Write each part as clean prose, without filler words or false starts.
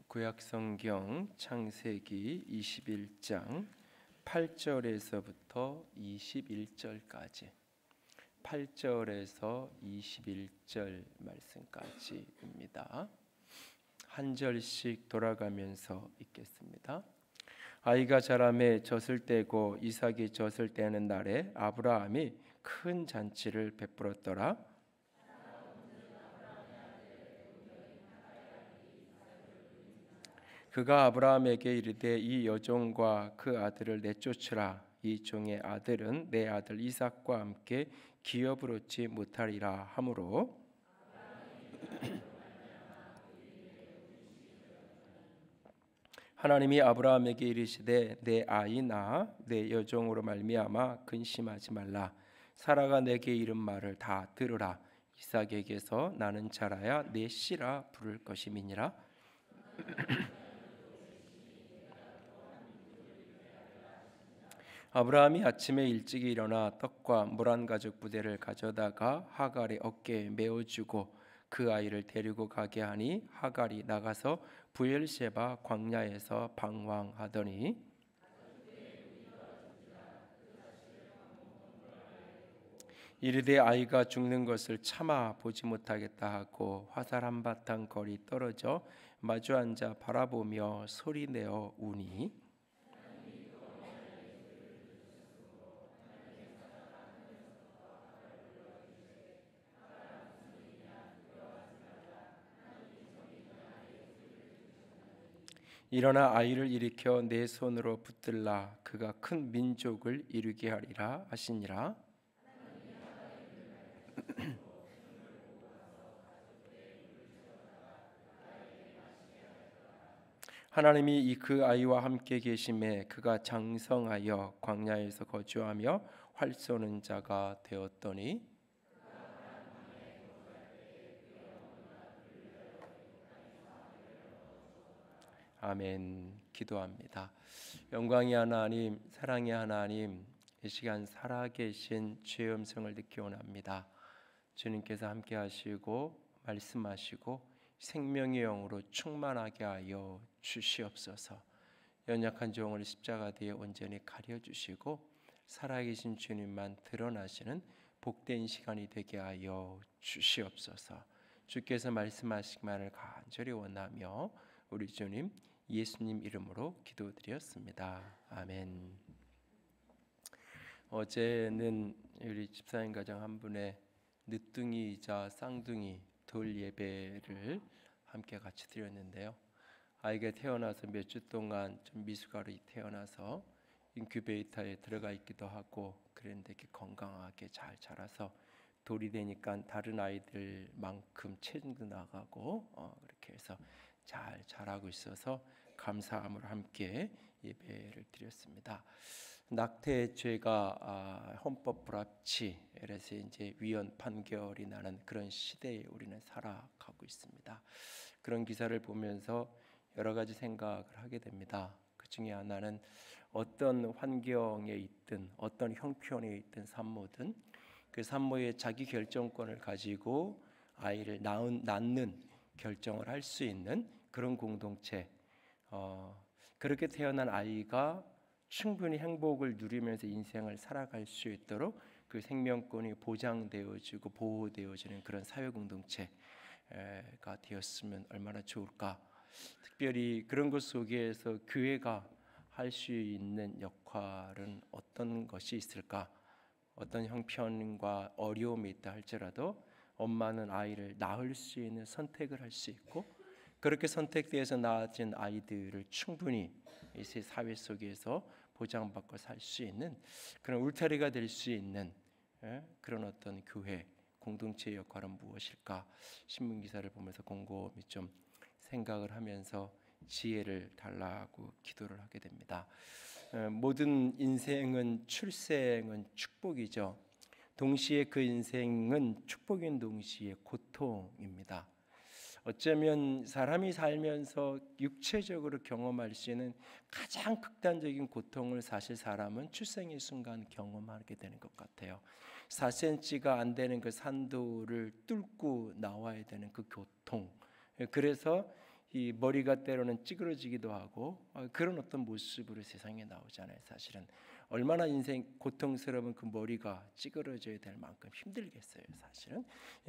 구약성경 창세기 21장 8절에서부터 21절까지 8절에서 21절 말씀까지입니다. 한 절씩 돌아가면서 읽겠습니다. 아이가 자라매 젖을 떼고 이삭이 젖을 떼는 날에 아브라함이 큰 잔치를 베풀었더라. 그가 아브라함에게 이르되 이 여종과 그 아들을 내쫓으라. 이 종의 아들은 내 아들 이삭과 함께 기업을 얻지 못하리라 하므로 하나님이 아브라함에게 이르시되 내 아이나 내 여종으로 말미암아 근심하지 말라. 사라가 내게 이른 말을 다 들으라. 이삭에게서 나는 자라야 내 씨라 부를 것임이니라. 아브라함이 아침에 일찍 일어나 떡과 물 한 가죽 부대를 가져다가 하갈의 어깨에 메어주고 그 아이를 데리고 가게 하니 하갈이 나가서 부엘셰바 광야에서 방황하더니 이르되 아이가 죽는 것을 참아 보지 못하겠다 하고 화살 한바탕 거리 떨어져 마주 앉아 바라보며 소리내어 우니 일어나 아이를 일으켜 내 손으로 붙들라. 그가 큰 민족을 이루게 하리라 하시니라. 하나님이 이 그 아이와 함께 계심에 그가 장성하여 광야에서 거주하며 활 쏘는 자가 되었더니 아멘. 기도합니다. 영광의 하나님, 사랑의 하나님, 이 시간 살아계신 주의 음성을 듣기 원합니다. 주님께서 함께 하시고 말씀하시고 생명의 영으로 충만하게 하여 주시옵소서. 연약한 종을 십자가 뒤에 온전히 가려주시고 살아계신 주님만 드러나시는 복된 시간이 되게 하여 주시옵소서. 주께서 말씀하시기만을 간절히 원하며 우리 주님 예수님 이름으로 기도드렸습니다. 아멘. 어제는 우리 집사님 가정 한 분의 늦둥이이자 쌍둥이 돌 예배를 함께 같이 드렸는데요. 아이가 태어나서 몇 주 동안 좀 미숙아로 태어나서 인큐베이터에 들어가 있기도 하고 그랬는데 이렇게 건강하게 잘 자라서 돌이 되니까 다른 아이들만큼 체중도 나가고 그렇게 해서 잘 자라고 있어서 감사함으로 함께 예배를 드렸습니다. 낙태 죄가 헌법 불합치, 그래서 이제 위헌 판결이 나는 그런 시대에 우리는 살아가고 있습니다. 그런 기사를 보면서 여러 가지 생각을 하게 됩니다. 그 중에 하나는 어떤 환경에 있든 어떤 형편에 있든 산모든 그 산모의 자기 결정권을 가지고 아이를 낳는 결정을 할 수 있는 그런 공동체, 그렇게 태어난 아이가 충분히 행복을 누리면서 인생을 살아갈 수 있도록 그 생명권이 보장되어지고 보호되어지는 그런 사회 공동체가 되었으면 얼마나 좋을까. 특별히 그런 것 속에서 교회가 할 수 있는 역할은 어떤 것이 있을까? 어떤 형편과 어려움이 있다 할지라도 엄마는 아이를 낳을 수 있는 선택을 할 수 있고 그렇게 선택되어서 낳아진 아이들을 충분히 이 사회 속에서 보장받고 살 수 있는 그런 울타리가 될 수 있는 그런 어떤 교회 공동체의 역할은 무엇일까? 신문 기사를 보면서 곰곰이 좀 생각을 하면서 지혜를 달라고 기도를 하게 됩니다. 모든 인생은 출생은 축복이죠. 동시에 그 인생은 축복인 동시에 고통입니다. 어쩌면 사람이 살면서 육체적으로 경험할 수 있는 가장 극단적인 고통을 사실 사람은 출생의 순간 경험하게 되는 것 같아요. 4cm가 안 되는 그 산도를 뚫고 나와야 되는 그 고통. 그래서 이 머리가 때로는 찌그러지기도 하고 그런 어떤 모습으로 세상에 나오잖아요. 사실은 얼마나 인생 고통스러운 그 머리가 찌그러져야 될 만큼 힘들겠어요. 사실은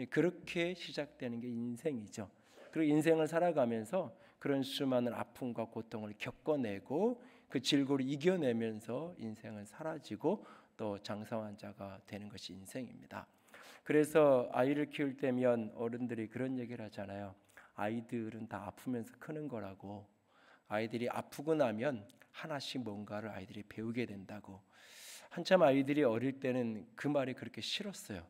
그렇게 시작되는 게 인생이죠. 그리고 인생을 살아가면서 그런 수많은 아픔과 고통을 겪어내고 그 질고를 이겨내면서 인생은 사라지고 또 장성한 자가 되는 것이 인생입니다. 그래서 아이를 키울 때면 어른들이 그런 얘기를 하잖아요. 아이들은 다 아프면서 크는 거라고. 아이들이 아프고 나면 하나씩 뭔가를 아이들이 배우게 된다고. 한참 아이들이 어릴 때는 그 말이 그렇게 싫었어요.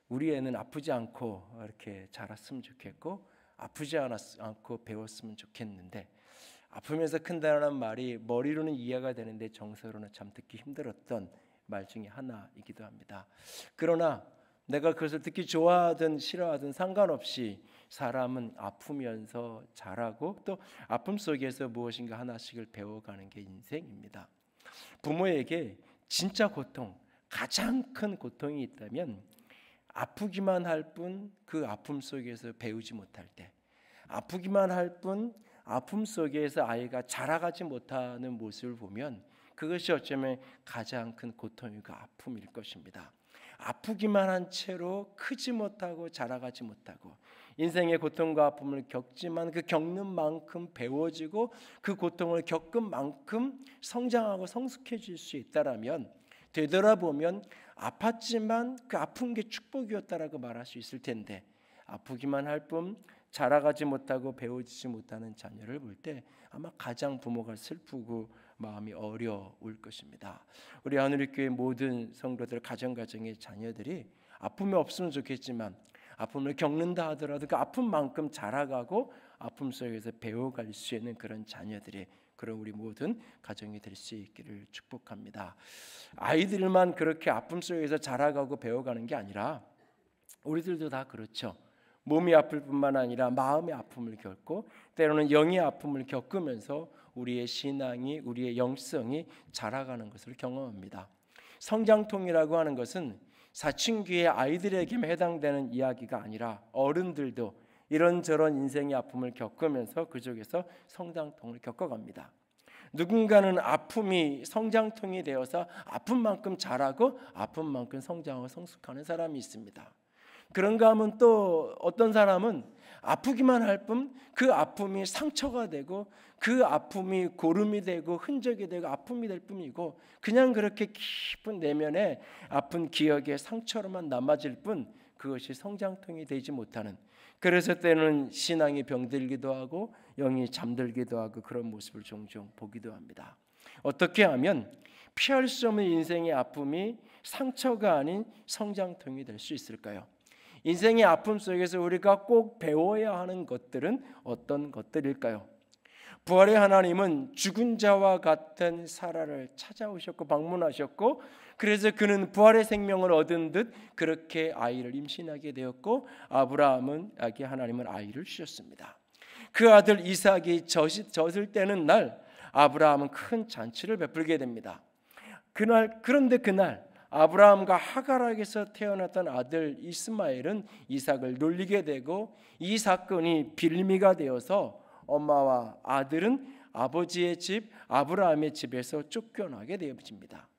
우리 애는 아프지 않고 이렇게 자랐으면 좋겠고 아프지 않고 배웠으면 좋겠는데, 아프면서 큰다는 말이 머리로는 이해가 되는데 정서로는 참 듣기 힘들었던 말 중에 하나이기도 합니다. 그러나 내가 그것을 듣기 좋아하든 싫어하든 상관없이 사람은 아프면서 자라고 또 아픔 속에서 무엇인가 하나씩을 배워가는 게 인생입니다. 부모에게 진짜 고통, 가장 큰 고통이 있다면 아프기만 할 뿐 그 아픔 속에서 배우지 못할 때, 아프기만 할 뿐 아픔 속에서 아이가 자라가지 못하는 모습을 보면 그것이 어쩌면 가장 큰 고통이고 아픔일 것입니다. 아프기만 한 채로 크지 못하고 자라가지 못하고 인생의 고통과 아픔을 겪지만 그 겪는 만큼 배워지고 그 고통을 겪은 만큼 성장하고 성숙해질 수 있다라면, 되돌아보면 아팠지만 그 아픈 게 축복이었다라고 말할 수 있을 텐데, 아프기만 할 뿐 자라가지 못하고 배워지지 못하는 자녀를 볼 때 아마 가장 부모가 슬프고 마음이 어려울 것입니다. 우리 하늘교회 모든 성도들 가정의 자녀들이 아픔이 없으면 좋겠지만 아픔을 겪는다 하더라도 그 아픔만큼 자라가고 아픔 속에서 배워갈 수 있는 그런 자녀들의, 그런 우리 모든 가정이 될 수 있기를 축복합니다. 아이들만 그렇게 아픔 속에서 자라가고 배워가는 게 아니라 우리들도 다 그렇죠. 몸이 아플 뿐만 아니라 마음의 아픔을 겪고 때로는 영의 아픔을 겪으면서 우리의 신앙이, 우리의 영성이 자라가는 것을 경험합니다. 성장통이라고 하는 것은 사춘기의 아이들에게만 해당되는 이야기가 아니라 어른들도 이런저런 인생의 아픔을 겪으면서 그 속에서 성장통을 겪어갑니다. 누군가는 아픔이 성장통이 되어서 아픈 만큼 자라고 아픈 만큼 성장하고 성숙하는 사람이 있습니다. 그런가 하면 또 어떤 사람은 아프기만 할 뿐 그 아픔이 상처가 되고 그 아픔이 고름이 되고 흔적이 되고 아픔이 될 뿐이고 그냥 그렇게 깊은 내면에 아픈 기억의 상처로만 남아질 뿐 그것이 성장통이 되지 못하는, 그래서 때는 신앙이 병들기도 하고 영이 잠들기도 하고 그런 모습을 종종 보기도 합니다. 어떻게 하면 피할 수 없는 인생의 아픔이 상처가 아닌 성장통이 될 수 있을까요? 인생의 아픔 속에서 우리가 꼭 배워야 하는 것들은 어떤 것들일까요? 부활의 하나님은 죽은 자와 같은 사라를 찾아오셨고 방문하셨고, 그래서 그는 부활의 생명을 얻은 듯 그렇게 아이를 임신하게 되었고, 아브라함에게 하나님은 아이를 주셨습니다. 그 아들 이삭이 젖을 때는 날 아브라함은 큰 잔치를 베풀게 됩니다. 그런데 그날 아브라함과 하갈에게서 태어났던 아들 이스마엘은 이삭을 놀리게 되고 이 사건이 빌미가 되어서 엄마와 아들은 아버지의 집 아브라함의 집에서 쫓겨나게 되어집니다.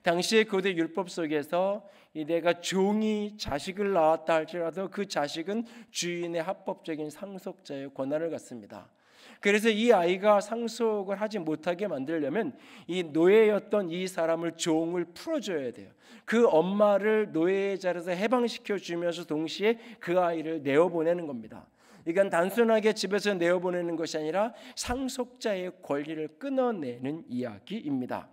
당시의 고대 율법 속에서 내가 종이 자식을 낳았다 할지라도 그 자식은 주인의 합법적인 상속자의 권한을 갖습니다. 그래서 이 아이가 상속을 하지 못하게 만들려면 이 노예였던 이 사람을 종을 풀어줘야 돼요. 그 엄마를 노예의 자리에서 해방시켜 주면서 동시에 그 아이를 내어보내는 겁니다. 이건 단순하게 집에서 내어보내는 것이 아니라 상속자의 권리를 끊어내는 이야기입니다.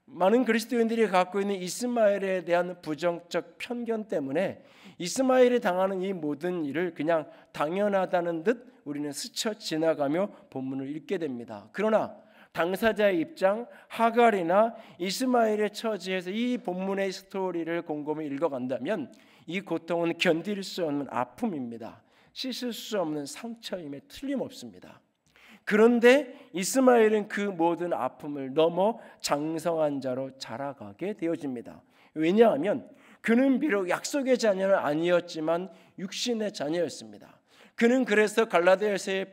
많은 그리스도인들이 갖고 있는 이스마엘에 대한 부정적 편견 때문에 이스마엘이 당하는 이 모든 일을 그냥 당연하다는 듯 우리는 스쳐 지나가며 본문을 읽게 됩니다. 그러나 당사자의 입장, 하갈이나 이스마엘의 처지에서 이 본문의 스토리를 곰곰이 읽어간다면 이 고통은 견딜 수 없는 아픔입니다. 씻을 수 없는 상처임에 틀림없습니다. 그런데 이스마엘은 그 모든 아픔을 넘어 장성한 자로 자라가게 되어집니다. 왜냐하면 그는 비록 약속의 자녀는 아니었지만 육신의 자녀였습니다. 그는 그래서 갈라디아서의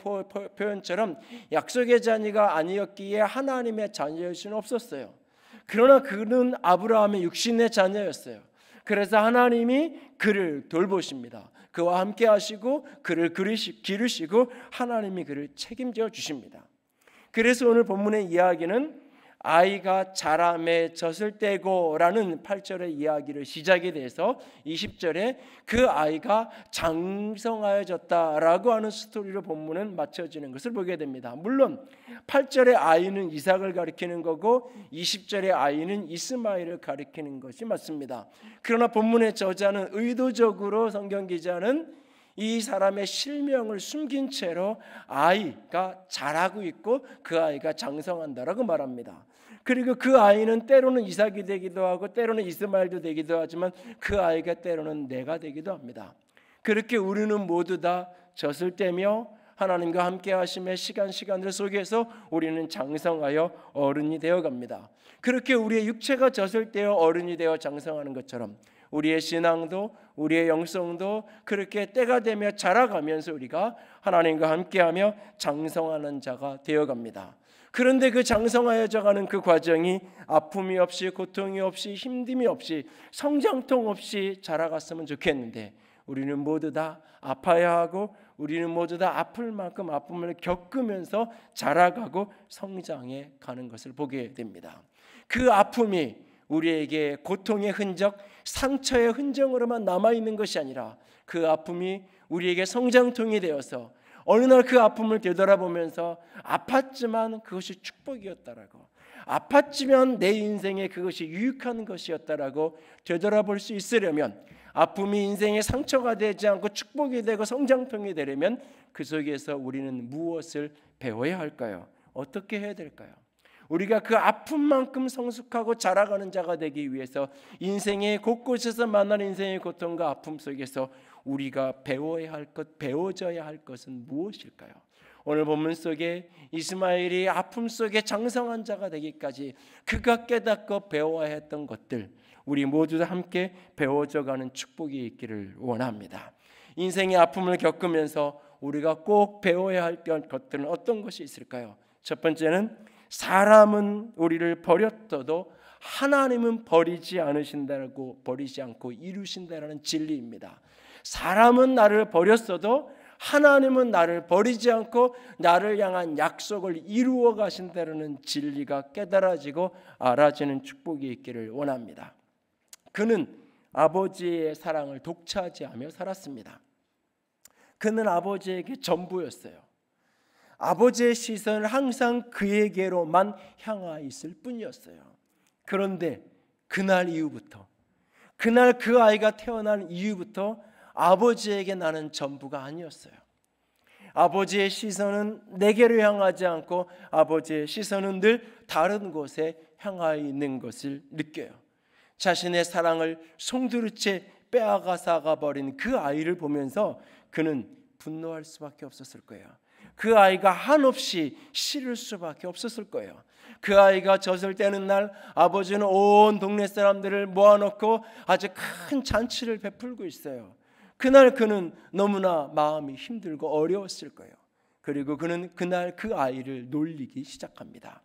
표현처럼 약속의 자녀가 아니었기에 하나님의 자녀일 수는 없었어요. 그러나 그는 아브라함의 육신의 자녀였어요. 그래서 하나님이 그를 돌보십니다. 그와 함께 하시고 그를 기르시고 하나님이 그를 책임져 주십니다. 그래서 오늘 본문의 이야기는 아이가 자람에 젖을 때고 라는 8절의 이야기를 시작에 대해서 20절에 그 아이가 장성하여졌다라고 하는 스토리로 본문은 맞춰지는 것을 보게 됩니다. 물론 8절의 아이는 이삭을 가리키는 거고 20절의 아이는 이스마엘을 가리키는 것이 맞습니다. 그러나 본문의 저자는 의도적으로 성경 기자는 이 사람의 실명을 숨긴 채로 아이가 자라고 있고 그 아이가 장성한다라고 말합니다. 그리고 그 아이는 때로는 이삭이 되기도 하고 때로는 이스마엘도 되기도 하지만 그 아이가 때로는 내가 되기도 합니다. 그렇게 우리는 모두 다 젖을 떼며 하나님과 함께 하심의 시간들 속에서 우리는 장성하여 어른이 되어갑니다. 그렇게 우리의 육체가 젖을 떼어 어른이 되어 장성하는 것처럼 우리의 신앙도 우리의 영성도 그렇게 때가 되며 자라가면서 우리가 하나님과 함께하며 장성하는 자가 되어갑니다. 그런데 그 장성하여져가는 그 과정이 아픔이 없이 고통이 없이 힘듦이 없이 성장통 없이 자라갔으면 좋겠는데 우리는 모두 다 아파야 하고 우리는 모두 다 아플 만큼 아픔을 겪으면서 자라가고 성장해 가는 것을 보게 됩니다. 그 아픔이 우리에게 고통의 흔적, 상처의 흔적으로만 남아있는 것이 아니라 그 아픔이 우리에게 성장통이 되어서 어느 날 그 아픔을 되돌아보면서 아팠지만 그것이 축복이었다라고, 아팠지만 내 인생에 그것이 유익한 것이었다라고 되돌아볼 수 있으려면, 아픔이 인생의 상처가 되지 않고 축복이 되고 성장통이 되려면 그 속에서 우리는 무엇을 배워야 할까요? 어떻게 해야 될까요? 우리가 그 아픔만큼 성숙하고 자라가는 자가 되기 위해서 인생의 곳곳에서 만나는 인생의 고통과 아픔 속에서 우리가 배워야 할 것, 배워져야 할 것은 무엇일까요? 오늘 본문 속에 이스마엘이 아픔 속에 장성한 자가 되기까지 그가 깨닫고 배워야 했던 것들, 우리 모두 다 함께 배워져가는 축복이 있기를 원합니다. 인생의 아픔을 겪으면서 우리가 꼭 배워야 할 것들은 어떤 것이 있을까요? 첫 번째는 사람은 우리를 버렸어도 하나님은 버리지 않고 이루신다라는 진리입니다. 사람은 나를 버렸어도 하나님은 나를 버리지 않고 나를 향한 약속을 이루어 가신다는 진리가 깨달아지고 알아지는 축복이 있기를 원합니다. 그는 아버지의 사랑을 독차지하며 살았습니다. 그는 아버지에게 전부였어요. 아버지의 시선은 항상 그에게로만 향하 있을 뿐이었어요. 그런데 그날 이후부터, 그날 그 아이가 태어난 이후부터 아버지에게 나는 전부가 아니었어요. 아버지의 시선은 내게로 향하지 않고 아버지의 시선은 늘 다른 곳에 향하 있는 것을 느껴요. 자신의 사랑을 송두리째 빼앗아가 버린 그 아이를 보면서 그는 분노할 수밖에 없었을 거예요. 그 아이가 한없이 싫을 수밖에 없었을 거예요. 그 아이가 젖을 떼는 날 아버지는 온 동네 사람들을 모아놓고 아주 큰 잔치를 베풀고 있어요. 그날 그는 너무나 마음이 힘들고 어려웠을 거예요. 그리고 그는 그날 그 아이를 놀리기 시작합니다.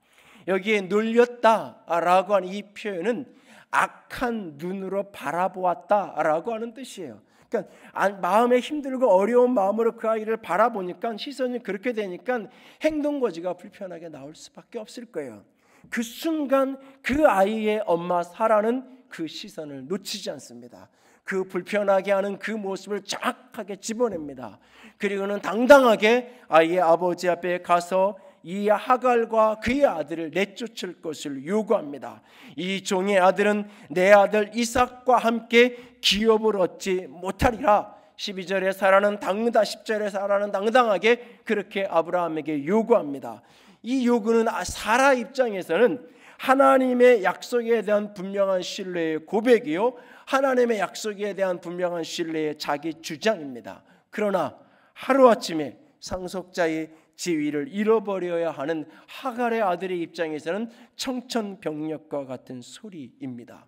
여기에 놀렸다라고 하는 이 표현은 악한 눈으로 바라보았다라고 하는 뜻이에요. 그러니까 마음에 힘들고 어려운 마음으로 그 아이를 바라보니까 시선이 그렇게 되니까 행동거지가 불편하게 나올 수밖에 없을 거예요. 그 순간 그 아이의 엄마 사라는 그 시선을 놓치지 않습니다. 그 불편하게 하는 그 모습을 정확하게 집어냅니다. 그리고는 당당하게 아이의 아버지 앞에 가서 이 하갈과 그의 아들을 내쫓을 것을 요구합니다. 이 종의 아들은 내 아들 이삭과 함께 기업을 얻지 못하리라. 12절에 사라는 10절에 사라는 당당하게 그렇게 아브라함에게 요구합니다. 이 요구는 사라 입장에서는 하나님의 약속에 대한 분명한 신뢰의 고백이요, 하나님의 약속에 대한 분명한 신뢰의 자기 주장입니다. 그러나 하루아침에 상속자의 지위를 잃어버려야 하는 하갈의 아들의 입장에서는 청천벽력과 같은 소리입니다.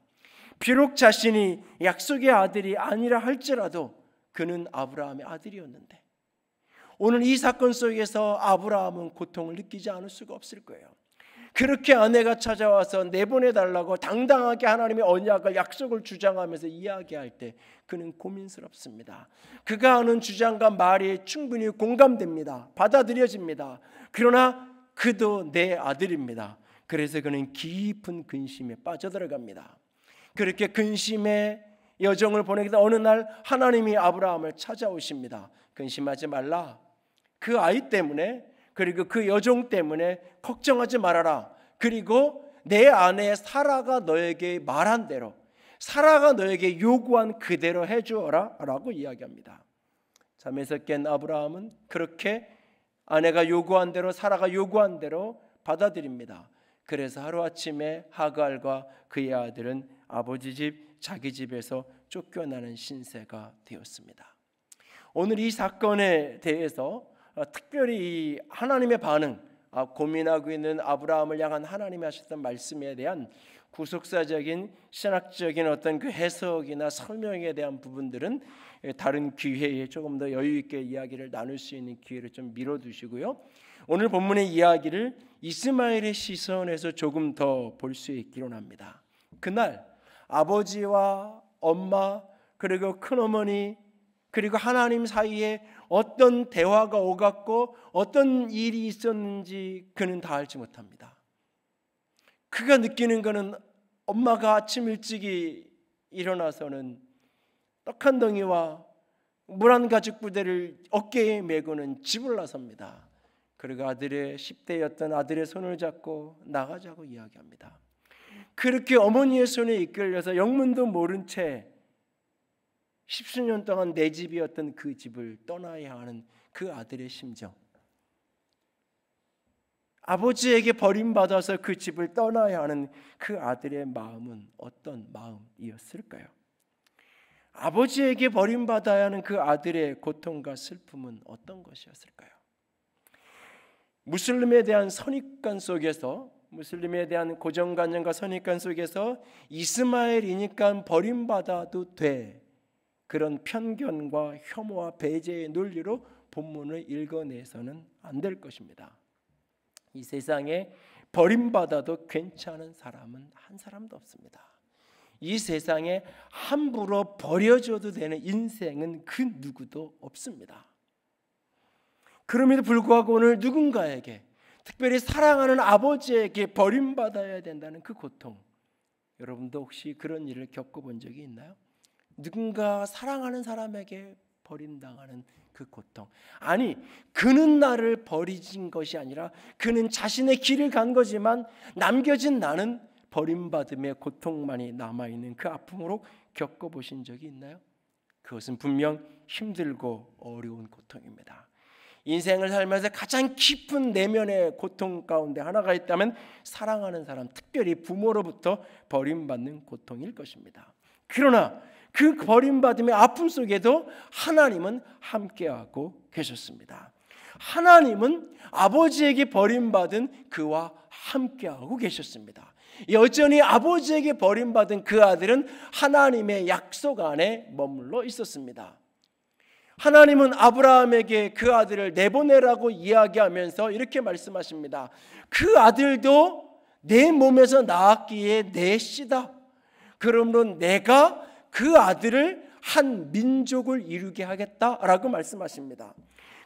비록 자신이 약속의 아들이 아니라 할지라도 그는 아브라함의 아들이었는데, 오늘 이 사건 속에서 아브라함은 고통을 느끼지 않을 수가 없을 거예요. 그렇게 아내가 찾아와서 내보내달라고 당당하게 하나님의 언약을 약속을 주장하면서 이야기할 때 그는 고민스럽습니다. 그가 하는 주장과 말이 충분히 공감됩니다. 받아들여집니다. 그러나 그도 내 아들입니다. 그래서 그는 깊은 근심에 빠져들어갑니다. 그렇게 근심의 여정을 보내기다 어느 날 하나님이 아브라함을 찾아오십니다. 근심하지 말라. 그 아이 때문에 그리고 그 여종 때문에 걱정하지 말아라. 그리고 내 아내 사라가 너에게 말한 대로, 사라가 너에게 요구한 그대로 해주어라 라고 이야기합니다. 잠에서 깬 아브라함은 그렇게 아내가 요구한 대로, 사라가 요구한 대로 받아들입니다. 그래서 하루아침에 하갈과 그의 아들은 아버지 집, 자기 집에서 쫓겨나는 신세가 되었습니다. 오늘 이 사건에 대해서 특별히 하나님의 반응, 고민하고 있는 아브라함을 향한 하나님이 하셨던 말씀에 대한 구속사적인 신학적인 어떤 그 해석이나 설명에 대한 부분들은 다른 기회에 조금 더 여유 있게 이야기를 나눌 수 있는 기회를 좀 미뤄두시고요. 오늘 본문의 이야기를 이스마엘의 시선에서 조금 더 볼 수 있기로 합니다. 그날 아버지와 엄마 그리고 큰어머니 그리고 하나님 사이에 어떤 대화가 오갔고 어떤 일이 있었는지 그는 다 알지 못합니다. 그가 느끼는 것은 엄마가 아침 일찍이 일어나서는 떡 한 덩이와 물 한 가죽 부대를 어깨에 메고는 집을 나섭니다. 그리고 아들의 10대였던 아들의 손을 잡고 나가자고 이야기합니다. 그렇게 어머니의 손에 이끌려서 영문도 모른 채 10수년 동안 내 집이었던 그 집을 떠나야 하는 그 아들의 심정, 아버지에게 버림받아서 그 집을 떠나야 하는 그 아들의 마음은 어떤 마음이었을까요? 아버지에게 버림받아야 하는 그 아들의 고통과 슬픔은 어떤 것이었을까요? 무슬림에 대한 선입관 속에서, 무슬림에 대한 고정관념과 선입관 속에서 이스마엘이니까 버림받아도 돼, 그런 편견과 혐오와 배제의 논리로 본문을 읽어내서는 안 될 것입니다. 이 세상에 버림받아도 괜찮은 사람은 한 사람도 없습니다. 이 세상에 함부로 버려줘도 되는 인생은 그 누구도 없습니다. 그럼에도 불구하고 오늘 누군가에게, 특별히 사랑하는 아버지에게 버림받아야 된다는 그 고통, 여러분도 혹시 그런 일을 겪어본 적이 있나요? 누군가 사랑하는 사람에게 버림당하는 그 고통. 아니, 그는 나를 버리진 것이 아니라 그는 자신의 길을 간 거지만 남겨진 나는 버림받음의 고통만이 남아있는 그 아픔으로 겪어보신 적이 있나요? 그것은 분명 힘들고 어려운 고통입니다. 인생을 살면서 가장 깊은 내면의 고통 가운데 하나가 있다면 사랑하는 사람, 특별히 부모로부터 버림받는 고통일 것입니다. 그러나 그 버림받음의 아픔 속에도 하나님은 함께하고 계셨습니다. 하나님은 아버지에게 버림받은 그와 함께하고 계셨습니다. 여전히 아버지에게 버림받은 그 아들은 하나님의 약속 안에 머물러 있었습니다. 하나님은 아브라함에게 그 아들을 내보내라고 이야기하면서 이렇게 말씀하십니다. 그 아들도 내 몸에서 낳았기에 내 씨다. 그러므로 내가 그 아들을 한 민족을 이루게 하겠다라고 말씀하십니다.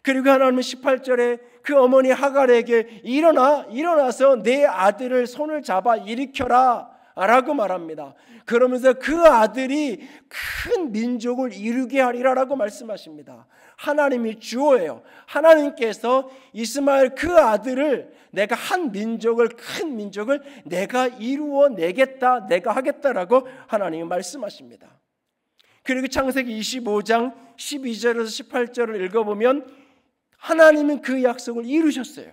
그리고 하나님은 18절에 그 어머니 하갈에게 일어나서 내 아들을 손을 잡아 일으켜라 라고 말합니다. 그러면서 그 아들이 큰 민족을 이루게 하리라라고 말씀하십니다. 하나님이 주어예요. 하나님께서 이스마엘 그 아들을 내가 한 민족을, 큰 민족을 내가 이루어내겠다, 내가 하겠다라고 하나님이 말씀하십니다. 그리고 창세기 25장 12절에서 18절을 읽어보면 하나님은 그 약속을 이루셨어요.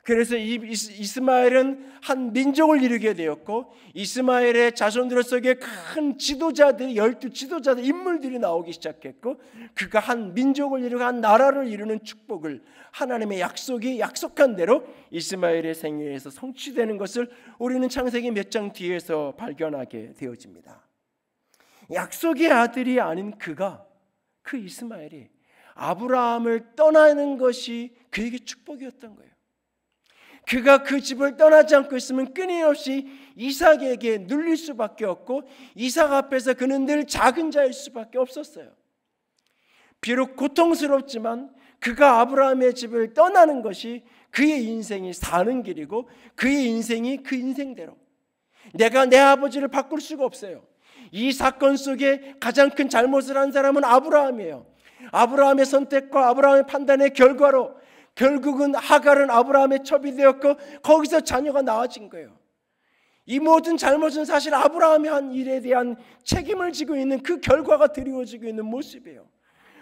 그래서 이스마엘은 한 민족을 이루게 되었고 이스마엘의 자손들 속에 큰 지도자들, 12지도자들 인물들이 나오기 시작했고 그가 한 민족을 이루고 한 나라를 이루는 축복을 하나님의 약속이 약속한 대로 이스마엘의 생애에서 성취되는 것을 우리는 창세기 몇 장 뒤에서 발견하게 되어집니다. 약속의 아들이 아닌 그 이스마엘이 아브라함을 떠나는 것이 그에게 축복이었던 거예요. 그가 그 집을 떠나지 않고 있으면 끊임없이 이삭에게 눌릴 수밖에 없고 이삭 앞에서 그는 늘 작은 자일 수밖에 없었어요. 비록 고통스럽지만 그가 아브라함의 집을 떠나는 것이 그의 인생이 사는 길이고 그의 인생이 그 인생대로, 내가 내 아버지를 바꿀 수가 없어요. 이 사건 속에 가장 큰 잘못을 한 사람은 아브라함이에요. 아브라함의 선택과 아브라함의 판단의 결과로 결국은 하갈은 아브라함의 첩이 되었고 거기서 자녀가 나아진 거예요. 이 모든 잘못은 사실 아브라함이 한 일에 대한 책임을 지고 있는 그 결과가 드리워지고 있는 모습이에요.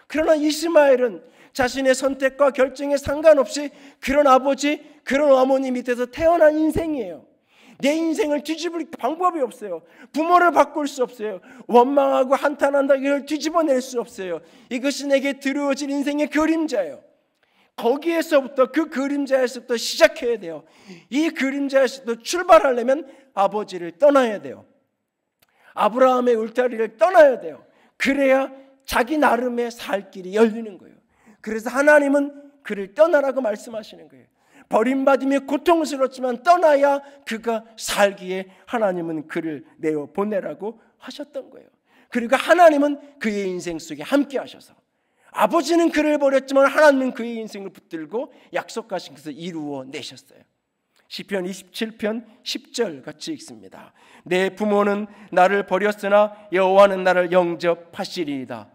그러나 이스마엘은 자신의 선택과 결정에 상관없이 그런 아버지, 그런 어머니 밑에서 태어난 인생이에요. 내 인생을 뒤집을 방법이 없어요. 부모를 바꿀 수 없어요. 원망하고 한탄한다 이걸 뒤집어낼 수 없어요. 이것이 내게 드리워진 인생의 그림자예요. 거기에서부터, 그 그림자에서부터 시작해야 돼요. 이 그림자에서부터 출발하려면 아버지를 떠나야 돼요. 아브라함의 울타리를 떠나야 돼요. 그래야 자기 나름의 살 길이 열리는 거예요. 그래서 하나님은 그를 떠나라고 말씀하시는 거예요. 버림받음이 고통스럽지만 떠나야 그가 살기에 하나님은 그를 내어 보내라고 하셨던 거예요. 그리고 하나님은 그의 인생 속에 함께 하셔서, 아버지는 그를 버렸지만 하나님은 그의 인생을 붙들고 약속하신 것을 이루어 내셨어요. 시편 27편 10절 같이 읽습니다. 내 부모는 나를 버렸으나 여호와는 나를 영접하시리이다.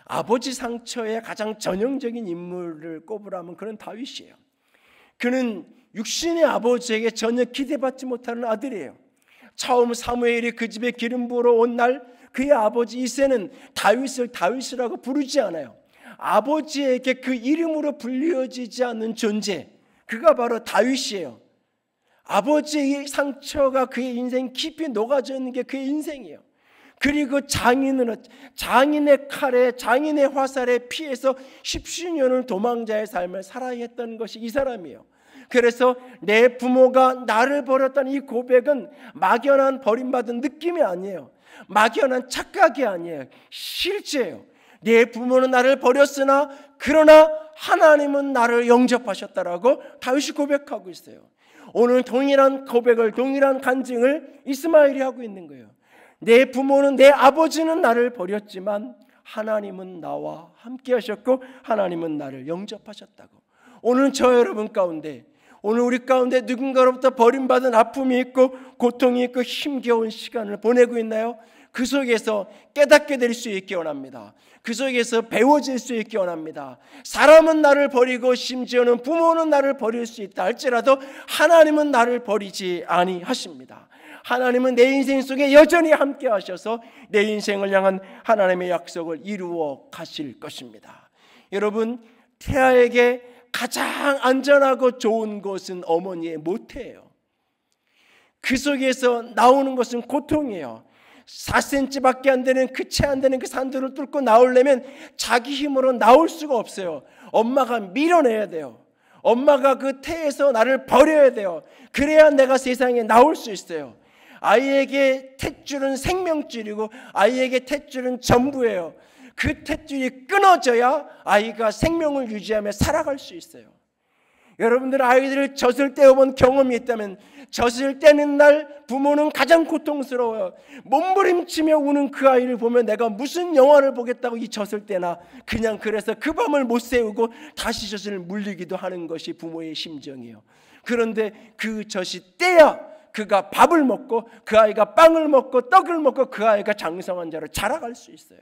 아버지 상처의 가장 전형적인 인물을 꼽으라면 그는 다윗이에요. 그는 육신의 아버지에게 전혀 기대받지 못하는 아들이에요. 처음 사무엘이 그 집에 기름 부으러 온 날 그의 아버지 이새는 다윗을 다윗이라고 부르지 않아요. 아버지에게 그 이름으로 불려지지 않는 존재, 그가 바로 다윗이에요. 아버지의 상처가 그의 인생 깊이 녹아져 있는 게 그의 인생이에요. 그리고 장인의 칼에, 장인의 화살에 피해서 10수년을 도망자의 삶을 살아야 했던 것이 이 사람이에요. 그래서 내 부모가 나를 버렸다는 이 고백은 막연한 버림받은 느낌이 아니에요. 막연한 착각이 아니에요. 실제예요. 내 부모는 나를 버렸으나 그러나 하나님은 나를 영접하셨다라고 다윗이 고백하고 있어요. 오늘 동일한 고백을, 동일한 간증을 이스마엘이 하고 있는 거예요. 내 부모는, 내 아버지는 나를 버렸지만 하나님은 나와 함께 하셨고 하나님은 나를 영접하셨다고. 오늘 저 여러분 가운데, 오늘 우리 가운데 누군가로부터 버림받은 아픔이 있고 고통이 있고 힘겨운 시간을 보내고 있나요? 그 속에서 깨닫게 될 수 있기 원합니다. 그 속에서 배워질 수 있기 원합니다. 사람은 나를 버리고 심지어는 부모는 나를 버릴 수 있다 할지라도 하나님은 나를 버리지 아니하십니다. 하나님은 내 인생 속에 여전히 함께 하셔서 내 인생을 향한 하나님의 약속을 이루어 가실 것입니다. 여러분, 태아에게 가장 안전하고 좋은 곳은 어머니의 모태예요. 그 속에서 나오는 것은 고통이에요. 4cm밖에 안 되는, 그 채 안 되는 그 산들을 뚫고 나오려면 자기 힘으로 나올 수가 없어요. 엄마가 밀어내야 돼요. 엄마가 그 태에서 나를 버려야 돼요. 그래야 내가 세상에 나올 수 있어요. 아이에게 탯줄은 생명줄이고 아이에게 탯줄은 전부예요. 그 탯줄이 끊어져야 아이가 생명을 유지하며 살아갈 수 있어요. 여러분들 아이들을 젖을 떼어본 경험이 있다면 젖을 떼는 날 부모는 가장 고통스러워요. 몸부림치며 우는 그 아이를 보면 내가 무슨 영화를 보겠다고 이 젖을 떼나, 그냥 그래서 그 밤을 못 새우고 다시 젖을 물리기도 하는 것이 부모의 심정이에요. 그런데 그 젖이 떼야 그가 밥을 먹고 그 아이가 빵을 먹고 떡을 먹고 그 아이가 장성한 자로 자라갈 수 있어요.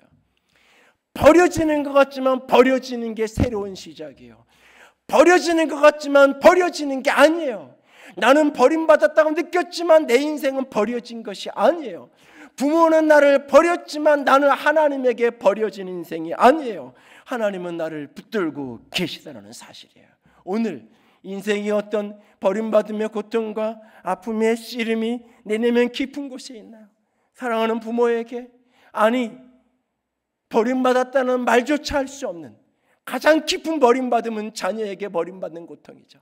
버려지는 것 같지만 버려지는 게 새로운 시작이에요. 버려지는 것 같지만 버려지는 게 아니에요. 나는 버림받았다고 느꼈지만 내 인생은 버려진 것이 아니에요. 부모는 나를 버렸지만 나는 하나님에게 버려진 인생이 아니에요. 하나님은 나를 붙들고 계시다는 사실이에요. 오늘 인생이 어떤 버림받으며 고통과 아픔의 씨름이 내 내면 깊은 곳에 있나요? 사랑하는 부모에게, 아니 버림받았다는 말조차 할 수 없는 가장 깊은 버림받음은 자녀에게 버림받는 고통이죠.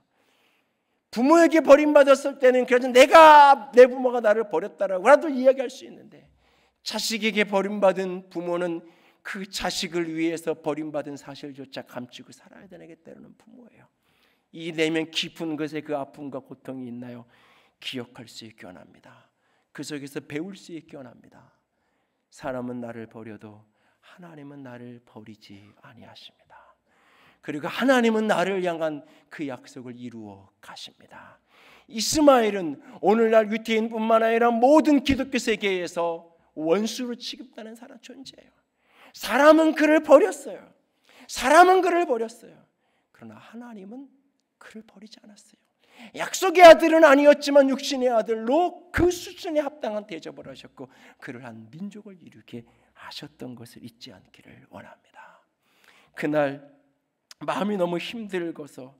부모에게 버림받았을 때는 그래도 내가, 내 부모가 나를 버렸다라고라도 이야기할 수 있는데, 자식에게 버림받은 부모는 그 자식을 위해서 버림받은 사실조차 감추고 살아야 되는 게 때로는 부모예요. 이 내면 깊은 것에 그 아픔과 고통이 있나요? 기억할 수 있기 원합니다. 그 속에서 배울 수 있기 원합니다. 사람은 나를 버려도 하나님은 나를 버리지 아니하십니다. 그리고 하나님은 나를 향한 그 약속을 이루어 가십니다. 이스마엘은 오늘날 유태인뿐만 아니라 모든 기독교 세계에서 원수로 취급되는 사람 존재예요. 사람은 그를 버렸어요. 사람은 그를 버렸어요. 그러나 하나님은 그를 버리지 않았어요. 약속의 아들은 아니었지만 육신의 아들로 그 수준에 합당한 대접을 하셨고 그를 한 민족을 이루게 하셨던 것을 잊지 않기를 원합니다. 그날 마음이 너무 힘들고서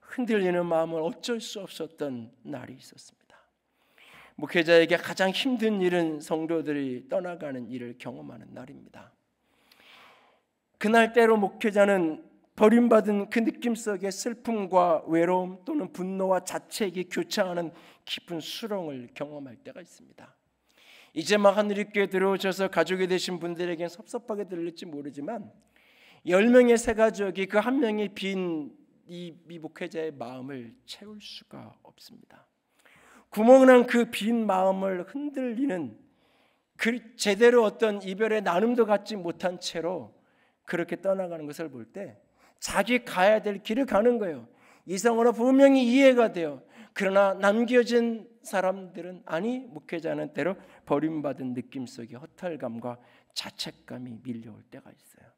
흔들리는 마음을 어쩔 수 없었던 날이 있었습니다. 목회자에게 가장 힘든 일은 성도들이 떠나가는 일을 경험하는 날입니다. 그날 때로 목회자는 버림받은 그 느낌 속에 슬픔과 외로움 또는 분노와 자책이 교차하는 깊은 수렁을 경험할 때가 있습니다. 이제 막 하늘교회 들어오셔서 가족이 되신 분들에겐 섭섭하게 들릴지 모르지만 10명의 새 가족이 그 한 명이 빈 이 목회자의 마음을 채울 수가 없습니다. 구멍난 그 빈 마음을 흔들리는 그 제대로 어떤 이별의 나눔도 갖지 못한 채로 그렇게 떠나가는 것을 볼 때 자기 가야 될 길을 가는 거예요. 이성으로 분명히 이해가 돼요. 그러나 남겨진 사람들은 아니 목회자는 때로 버림받은 느낌 속에 허탈감과 자책감이 밀려올 때가 있어요.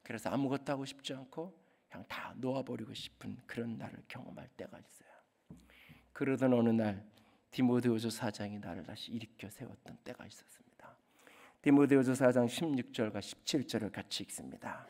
그래서 아무것도 하고 싶지 않고 그냥 다 놓아버리고 싶은 그런 날을 경험할 때가 있어요. 그러던 어느 날 디모데후서 4장이 나를 다시 일으켜 세웠던 때가 있었습니다. 디모데후서 4장 16절과 17절을 같이 읽습니다.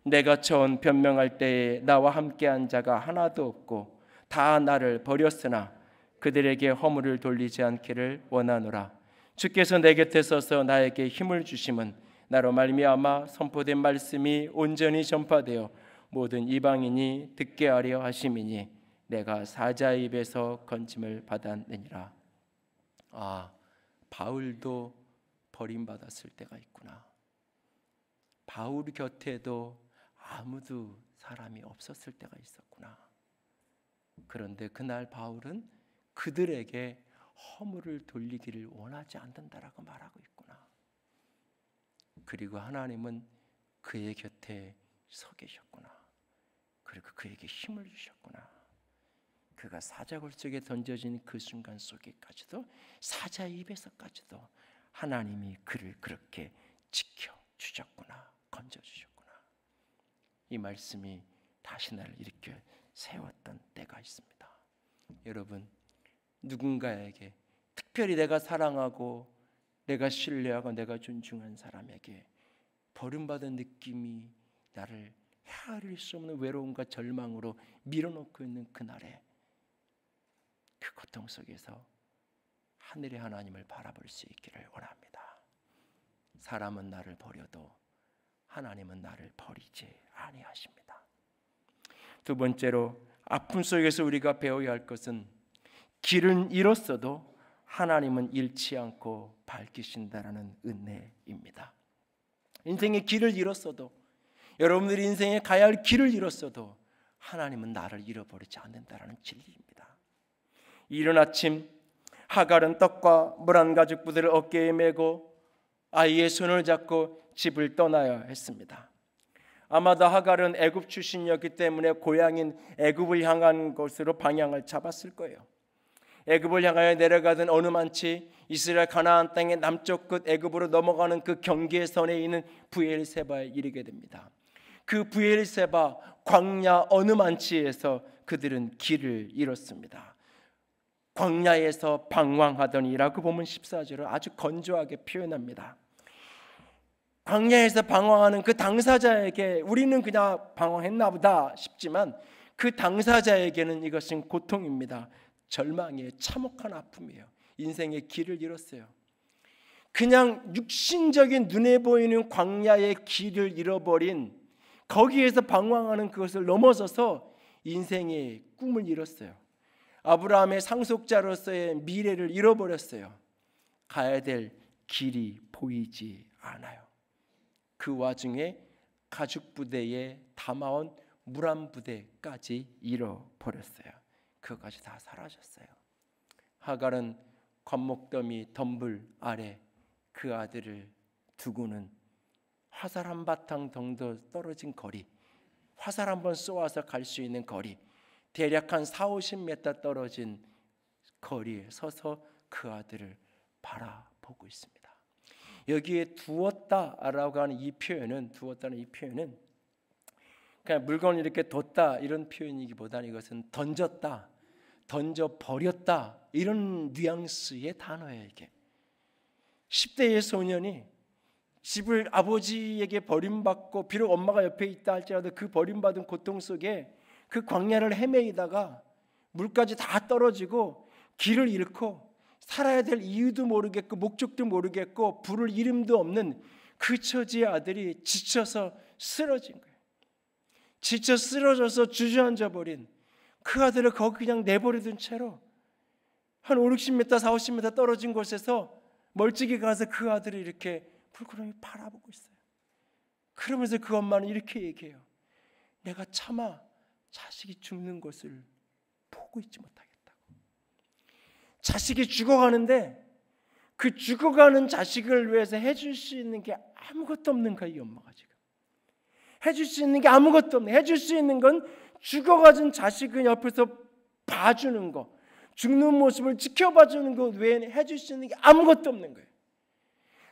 내가 처음 변명할 때에 나와 함께한 자가 하나도 없고 다 나를 버렸으나 그들에게 허물을 돌리지 않기를 원하노라. 주께서 내 곁에 서서 나에게 힘을 주심은 나로 말미암아 선포된 말씀이 온전히 전파되어 모든 이방인이 듣게 하려 하심이니 내가 사자의 입에서 건짐을 받았느니라. 아, 바울도 버림받았을 때가 있구나. 바울 곁에도 아무도 사람이 없었을 때가 있었구나. 그런데 그날 바울은 그들에게 허물을 돌리기를 원하지 않는다라고 말하고 있구나. 그리고 하나님은 그의 곁에 서 계셨구나. 그리고 그에게 힘을 주셨구나. 그가 사자굴 속에 던져진 그 순간 속에까지도 사자의 입에서까지도 하나님이 그를 그렇게 지켜주셨구나. 건져주셨구나. 이 말씀이 다시 나를 일으켜 세웠던 때가 있습니다. 여러분, 누군가에게 특별히 내가 사랑하고 내가 신뢰하고 내가 존중한 사람에게 버림받은 느낌이 나를 헤아릴 수 없는 외로움과 절망으로 밀어놓고 있는 그날에 그 고통 속에서 하늘의 하나님을 바라볼 수 있기를 원합니다. 사람은 나를 버려도 하나님은 나를 버리지 아니하십니다. 두 번째로 아픔 속에서 우리가 배워야 할 것은 길은 잃었어도 하나님은 잃지 않고 밝히신다라는 은혜입니다. 인생의 길을 잃었어도, 여러분들이 인생에 가야 할 길을 잃었어도 하나님은 나를 잃어버리지 않는다라는 진리입니다. 이른 아침 하갈은 떡과 물 한 가죽 부대를 어깨에 메고 아이의 손을 잡고 집을 떠나야 했습니다. 아마도 하갈은 애굽 출신이었기 때문에 고향인 애굽을 향한 곳으로 방향을 잡았을 거예요. 애굽을 향하여 내려가던 어느 만치 이스라엘 가나안 땅의 남쪽 끝 애굽으로 넘어가는 그 경계선에 있는 브엘세바에 이르게 됩니다. 그 브엘세바 광야 어느 만치에서 그들은 길을 잃었습니다. 광야에서 방황하더니라고 보면 14절을 아주 건조하게 표현합니다. 광야에서 방황하는 그 당사자에게 우리는 그냥 방황했나 보다 싶지만 그 당사자에게는 이것은 고통입니다. 절망이에요. 참혹한 아픔이에요. 인생의 길을 잃었어요. 그냥 육신적인 눈에 보이는 광야의 길을 잃어버린 거기에서 방황하는 그것을 넘어서서 인생의 꿈을 잃었어요. 아브라함의 상속자로서의 미래를 잃어버렸어요. 가야 될 길이 보이지 않아요. 그 와중에 가죽 부대에 담아온 물 한 부대까지 잃어버렸어요. 그것까지 다 사라졌어요. 하갈은 관목더미 덤불 아래 그 아들을 두고는 화살 한 바탕 정도 떨어진 거리, 화살 한번 쏘아서 갈 수 있는 거리, 대략 한 40-50m 떨어진 거리에 서서 그 아들을 바라보고 있습니다. 여기에 두었다라고 하는 이 표현은, 두었다는 이 표현은 그냥 물건을 이렇게 뒀다 이런 표현이기보다는 이것은 던졌다, 던져버렸다 이런 뉘앙스의 단어예요. 이게 10대의 소년이 집을 아버지에게 버림받고, 비록 엄마가 옆에 있다 할지라도 그 버림받은 고통 속에 그 광야를 헤매이다가 물까지 다 떨어지고 길을 잃고 살아야 될 이유도 모르겠고 목적도 모르겠고 부를 이름도 없는 그 처지의 아들이 지쳐서 쓰러진 거예요. 지쳐 쓰러져서 주저앉아 버린 그 아들을 거기 그냥 내버려둔 채로 한 5-60m, 40-50m 떨어진 곳에서 멀찍이 가서 그 아들을 이렇게 불끄러미 바라보고 있어요. 그러면서 그 엄마는 이렇게 얘기해요. 내가 차마 자식이 죽는 것을 보고 있지 못하겠다고. 자식이 죽어가는데 그 죽어가는 자식을 위해서 해줄 수 있는 게 아무것도 없는 거야. 이 엄마가 지금 해줄 수 있는 게 아무것도 없네. 해줄 수 있는 건 죽어가진 자식을 옆에서 봐주는 거, 죽는 모습을 지켜봐주는 것 외에는 해줄 수 있는 게 아무것도 없는 거예요.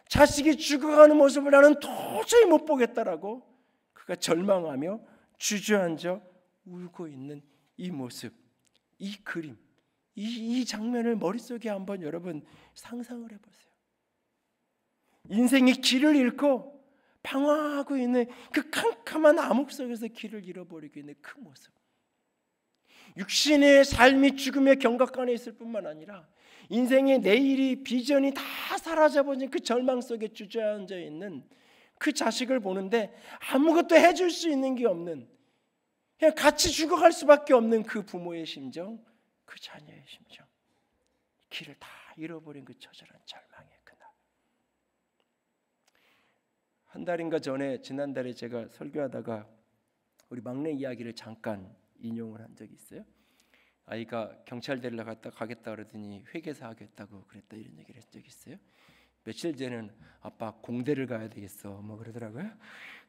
자식이 죽어가는 모습을 나는 도저히 못 보겠다라고 그가 절망하며 주저앉아 울고 있는 이 모습, 이 그림, 이 장면을 머릿속에 한번 여러분 상상을 해보세요. 인생의 길을 잃고 방황하고 있는 그 캄캄한 암흑 속에서 길을 잃어버리고 있는 그 모습, 육신의 삶이 죽음의 경각간에 있을 뿐만 아니라 인생의 내일이 비전이 다 사라져버린 그 절망 속에 주저앉아 있는 그 자식을 보는데 아무것도 해줄 수 있는 게 없는, 그냥 같이 죽어갈 수밖에 없는 그 부모의 심정, 그 자녀의 심정, 길을 다 잃어버린 그 처절한 절망의 그날. 한 달인가 전에, 지난달에 제가 설교하다가 우리 막내 이야기를 잠깐 인용을 한 적이 있어요. 아이가 경찰대를 가겠다 그러더니 회계사 하겠다고 그랬다 이런 얘기를 한 적이 있어요. 며칠 전에는 아빠 공대를 가야 되겠어 뭐 그러더라고요.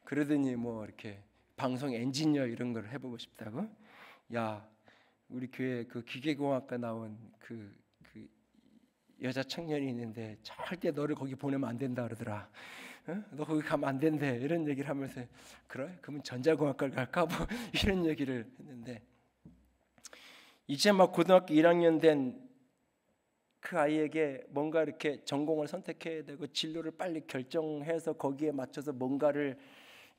그러더니 뭐 이렇게 방송 엔지니어 이런 걸 해보고 싶다고. 야, 우리 교회 그 기계공학과 나온 그 여자 청년이 있는데 절대 너를 거기 보내면 안 된다 그러더라. 너 거기 가면 안 된대 이런 얘기를 하면서 그래? 그러면 전자공학과를 갈까? 뭐 이런 얘기를 했는데, 이제 막 고등학교 1학년 된 그 아이에게 뭔가 이렇게 전공을 선택해야 되고 진로를 빨리 결정해서 거기에 맞춰서 뭔가를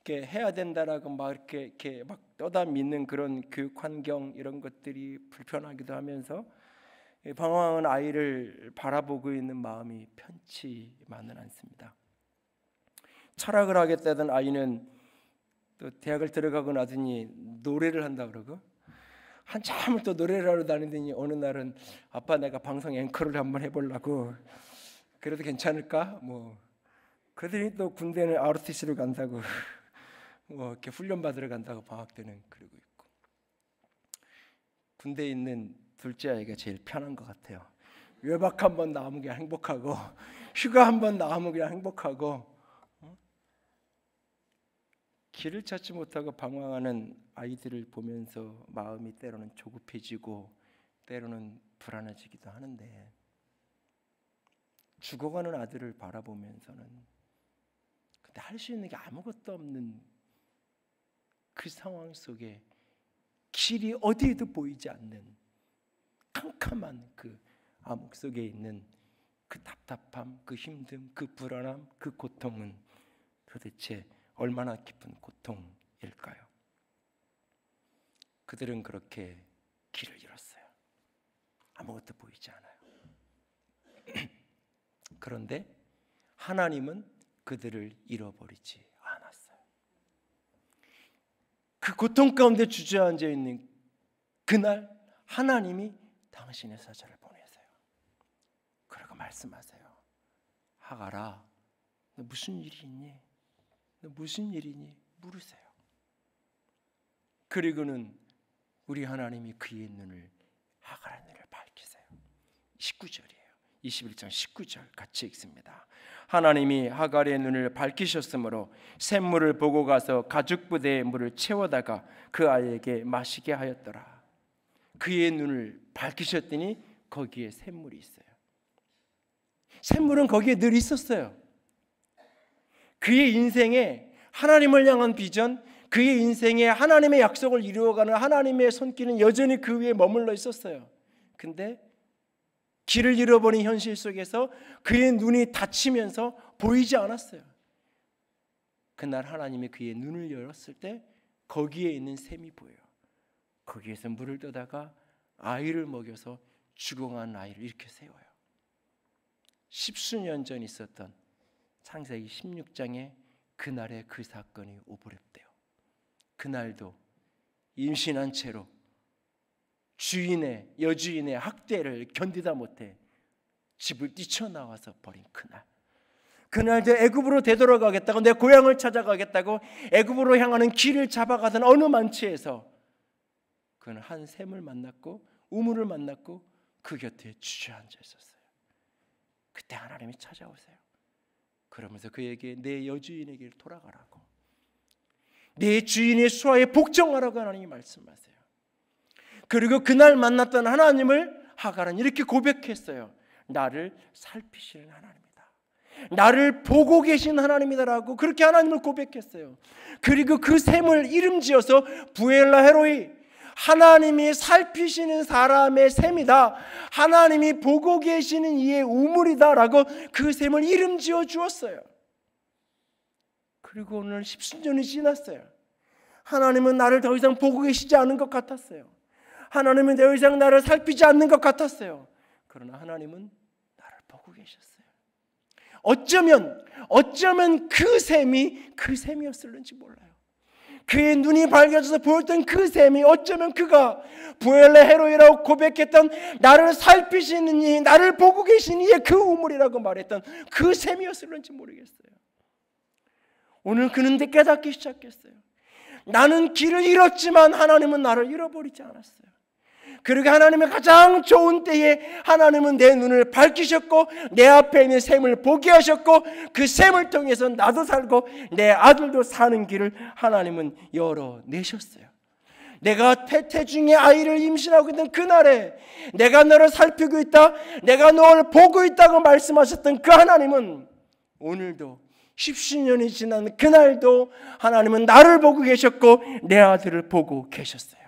이렇게 해야 된다라고 막 이렇게 막 떠다 믿는 그런 교육 환경, 이런 것들이 불편하기도 하면서 방황한 아이를 바라보고 있는 마음이 편치만은 않습니다. 철학을 하겠다던 아이는 또 대학을 들어가고 나더니 노래를 한다 그러고 한참을 또 노래를 하러 다니더니 어느 날은 아빠 내가 방송 앵커를 한번 해보려고, 그래도 괜찮을까? 뭐 그러더니 또 군대는 ROTC로 간다고 뭐 이렇게 훈련 받으러 간다고 방학 때는 그러고 있고. 군대에 있는 둘째 아이가 제일 편한 것 같아요. 외박 한번 나오면 그냥 행복하고 휴가 한번 나오면 그냥 행복하고, 길을 찾지 못하고 방황하는 아이들을 보면서 마음이 때로는 조급해지고 때로는 불안해지기도 하는데, 죽어가는 아들을 바라보면서는 근데 할 수 있는 게 아무것도 없는 그 상황 속에 길이 어디에도 보이지 않는 캄캄한 그 암흑 속에 있는 그 답답함, 그 힘듦, 그 불안함, 그 고통은 도대체 얼마나 깊은 고통일까요? 그들은 그렇게 길을 잃었어요. 아무것도 보이지 않아요. 그런데 하나님은 그들을 잃어버리지 않았어요. 그 고통 가운데 주저앉아 있는 그날 하나님이 당신의 사자를 보내세요. 그러고 말씀하세요. 하갈아, 너 무슨 일이 있니? 무슨 일이니? 물으세요. 그리고는 우리 하나님이 그의 눈을, 하갈의 눈을 밝히세요. 19절이에요. 21장 19절 같이 읽습니다. 하나님이 하갈의 눈을 밝히셨으므로 샘물을 보고 가서 가죽 부대에 물을 채워다가 그 아이에게 마시게 하였더라. 그의 눈을 밝히셨더니 거기에 샘물이 있어요. 샘물은 거기에 늘 있었어요. 그의 인생에 하나님을 향한 비전, 그의 인생에 하나님의 약속을 이루어가는 하나님의 손길은 여전히 그 위에 머물러 있었어요. 근데 길을 잃어버린 현실 속에서 그의 눈이 닫히면서 보이지 않았어요. 그날 하나님이 그의 눈을 열었을 때 거기에 있는 샘이 보여요. 거기에서 물을 떠다가 아이를 먹여서 죽어간 아이를 이렇게 세워요. 십수년 전 있었던 창세기 16장에 그날의 그 사건이 오버랩돼요. 그날도 임신한 채로 여주인의 학대를 견디다 못해 집을 뛰쳐나와서 버린 그날도 애굽으로 되돌아가겠다고, 내 고향을 찾아가겠다고 애굽으로 향하는 길을 잡아가던 어느 만치에서 그는 한 샘을 만났고 우물을 만났고 그 곁에 주저앉아 있었어요. 그때 하나님이 찾아오세요. 그러면서 그에게 내 여주인에게 돌아가라고, 내 주인의 수하에 복종하라고 하나님이 말씀하세요. 그리고 그날 만났던 하나님을 하갈은 이렇게 고백했어요. 나를 살피시는 하나님이다, 나를 보고 계신 하나님이다라고 그렇게 하나님을 고백했어요. 그리고 그 샘을 이름 지어서 부엘라 헤로이, 하나님이 살피시는 사람의 샘이다, 하나님이 보고 계시는 이의 우물이다라고 그 샘을 이름 지어 주었어요. 그리고 오늘 10수년이 지났어요. 하나님은 나를 더 이상 보고 계시지 않은 것 같았어요. 하나님은 더 이상 나를 살피지 않는 것 같았어요. 그러나 하나님은 나를 보고 계셨어요. 어쩌면 그 샘이었을는지 몰라요. 그의 눈이 밝아져서 보였던 그 샘이 어쩌면 그가 부엘레 헤로이라고 고백했던 나를 살피시는 이, 나를 보고 계신 이의 그 우물이라고 말했던 그 샘이었을는지 모르겠어요. 오늘 그는 깨닫기 시작했어요. 나는 길을 잃었지만 하나님은 나를 잃어버리지 않았어요. 그리고 하나님의 가장 좋은 때에 하나님은 내 눈을 밝히셨고 내 앞에 있는 샘을 보게 하셨고 그 샘을 통해서 나도 살고 내 아들도 사는 길을 하나님은 열어내셨어요. 내가 태중의 아이를 임신하고 있는 그날에 내가 너를 살피고 있다, 내가 너를 보고 있다고 말씀하셨던 그 하나님은 오늘도 10수년이 지난 그날도 하나님은 나를 보고 계셨고 내 아들을 보고 계셨어요.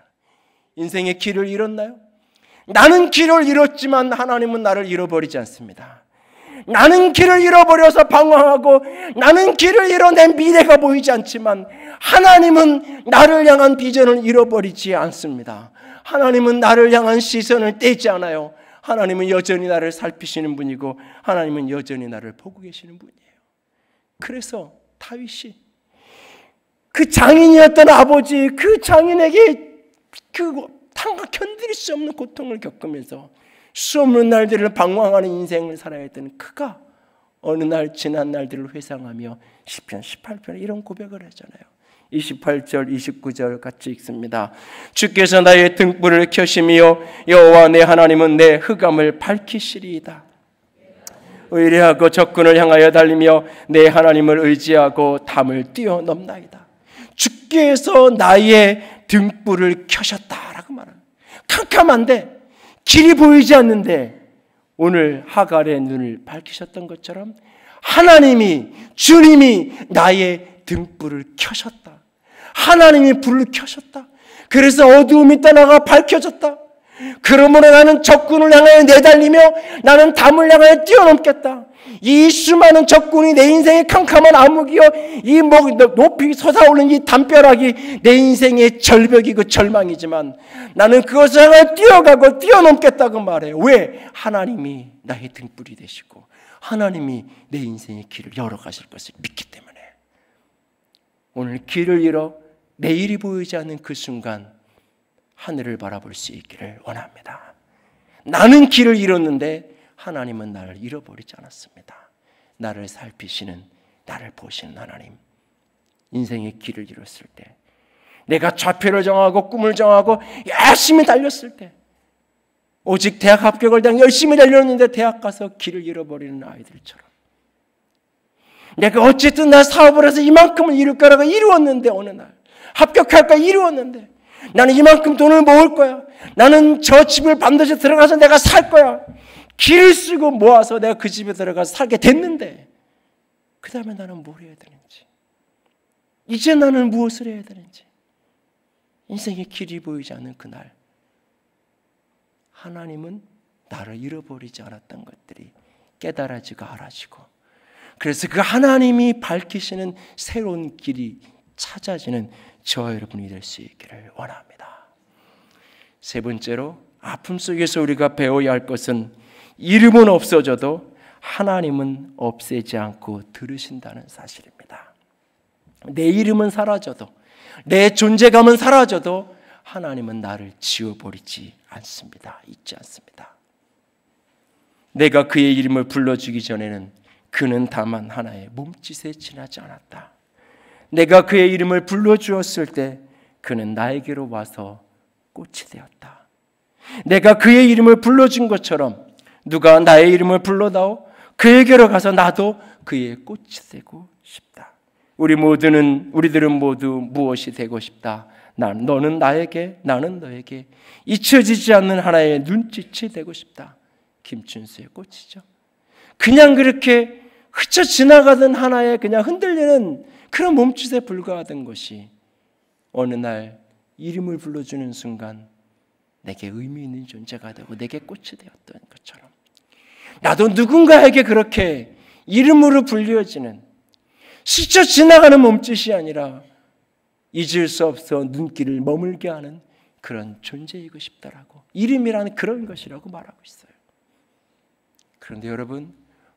인생의 길을 잃었나요? 나는 길을 잃었지만 하나님은 나를 잃어버리지 않습니다. 나는 길을 잃어버려서 방황하고 나는 길을 잃어 내 미래가 보이지 않지만 하나님은 나를 향한 비전을 잃어버리지 않습니다. 하나님은 나를 향한 시선을 떼지 않아요. 하나님은 여전히 나를 살피시는 분이고 하나님은 여전히 나를 보고 계시는 분이에요. 그래서 다윗이 그 장인이었던 아버지, 그 장인에게 견딜 수 없는 고통을 겪으면서 수없는 날들을 방황하는 인생을 살아야 했던 그가 어느 날 지난 날들을 회상하며 시편 18편에 이런 고백을 하잖아요. 28절 29절 같이 읽습니다. 주께서 나의 등불을 켜시며 여호와 내 하나님은 내 흑암을 밝히시리이다. 의뢰하고 적군을 향하여 달리며 내 하나님을 의지하고 담을 뛰어넘나이다. 주께서 나의 등불을 켜셨다라고 말합니다. 캄캄한데 길이 보이지 않는데 오늘 하갈의 눈을 밝히셨던 것처럼 하나님이, 주님이 나의 등불을 켜셨다. 하나님이 불을 켜셨다. 그래서 어두움이 떠나가 밝혀졌다. 그러므로 나는 적군을 향하여 내달리며 나는 담을 향하여 뛰어넘겠다. 이 수많은 적군이 내 인생의 캄캄한 암흑이요, 이 높이 솟아오르는 이 담벼락이 내 인생의 절벽이고 절망이지만 나는 그것을 향하여 뛰어가고 뛰어넘겠다고 말해요. 왜? 하나님이 나의 등불이 되시고 하나님이 내 인생의 길을 열어가실 것을 믿기 때문에. 오늘 길을 잃어 내일이 보이지 않는 그 순간 하늘을 바라볼 수 있기를 원합니다. 나는 길을 잃었는데 하나님은 나를 잃어버리지 않았습니다. 나를 살피시는, 나를 보시는 하나님, 인생의 길을 잃었을 때, 내가 좌표를 정하고 꿈을 정하고 열심히 달렸을 때, 오직 대학 합격을 당해 열심히 달렸는데 대학 가서 길을 잃어버리는 아이들처럼, 내가 어쨌든 나 사업을 해서 이만큼은 이룰 거라고 이루었는데, 어느 날 합격할까 이루었는데, 나는 이만큼 돈을 모을 거야, 나는 저 집을 반드시 들어가서 내가 살 거야, 길을 쓰고 모아서 내가 그 집에 들어가서 살게 됐는데, 그 다음에 나는 뭘 해야 되는지, 이제 나는 무엇을 해야 되는지, 인생의 길이 보이지 않는 그날, 하나님은 나를 잃어버리지 않았던 것들이 깨달아지고 알아지고, 그래서 그 하나님이 밝히시는 새로운 길이 찾아지는 저와 여러분이 될 수 있기를 원합니다. 세 번째로, 아픔 속에서 우리가 배워야 할 것은 이름은 없어져도 하나님은 없애지 않고 들으신다는 사실입니다. 내 이름은 사라져도, 내 존재감은 사라져도 하나님은 나를 지워버리지 않습니다. 잊지 않습니다. 내가 그의 이름을 불러주기 전에는 그는 다만 하나의 몸짓에 지나지 않았다. 내가 그의 이름을 불러주었을 때 그는 나에게로 와서 꽃이 되었다. 내가 그의 이름을 불러준 것처럼 누가 나의 이름을 불러다오 그에게로 가서 나도 그의 꽃이 되고 싶다. 우리들은 모두 무엇이 되고 싶다? 너는 나에게, 나는 너에게 잊혀지지 않는 하나의 눈짓이 되고 싶다. 김춘수의 꽃이죠. 그냥 그렇게 스쳐 지나가던 하나의 그냥 흔들리는 그런 몸짓에 불과하던 것이 어느 날 이름을 불러주는 순간 내게 의미 있는 존재가 되고 내게 꽃이 되었던 것처럼, 나도 누군가에게 그렇게 이름으로 불려지는, 스쳐 지나가는 몸짓이 아니라 잊을 수 없어 눈길을 머물게 하는 그런 존재이고 싶다라고, 이름이라는 그런 것이라고 말하고 있어요. 그런데 여러분,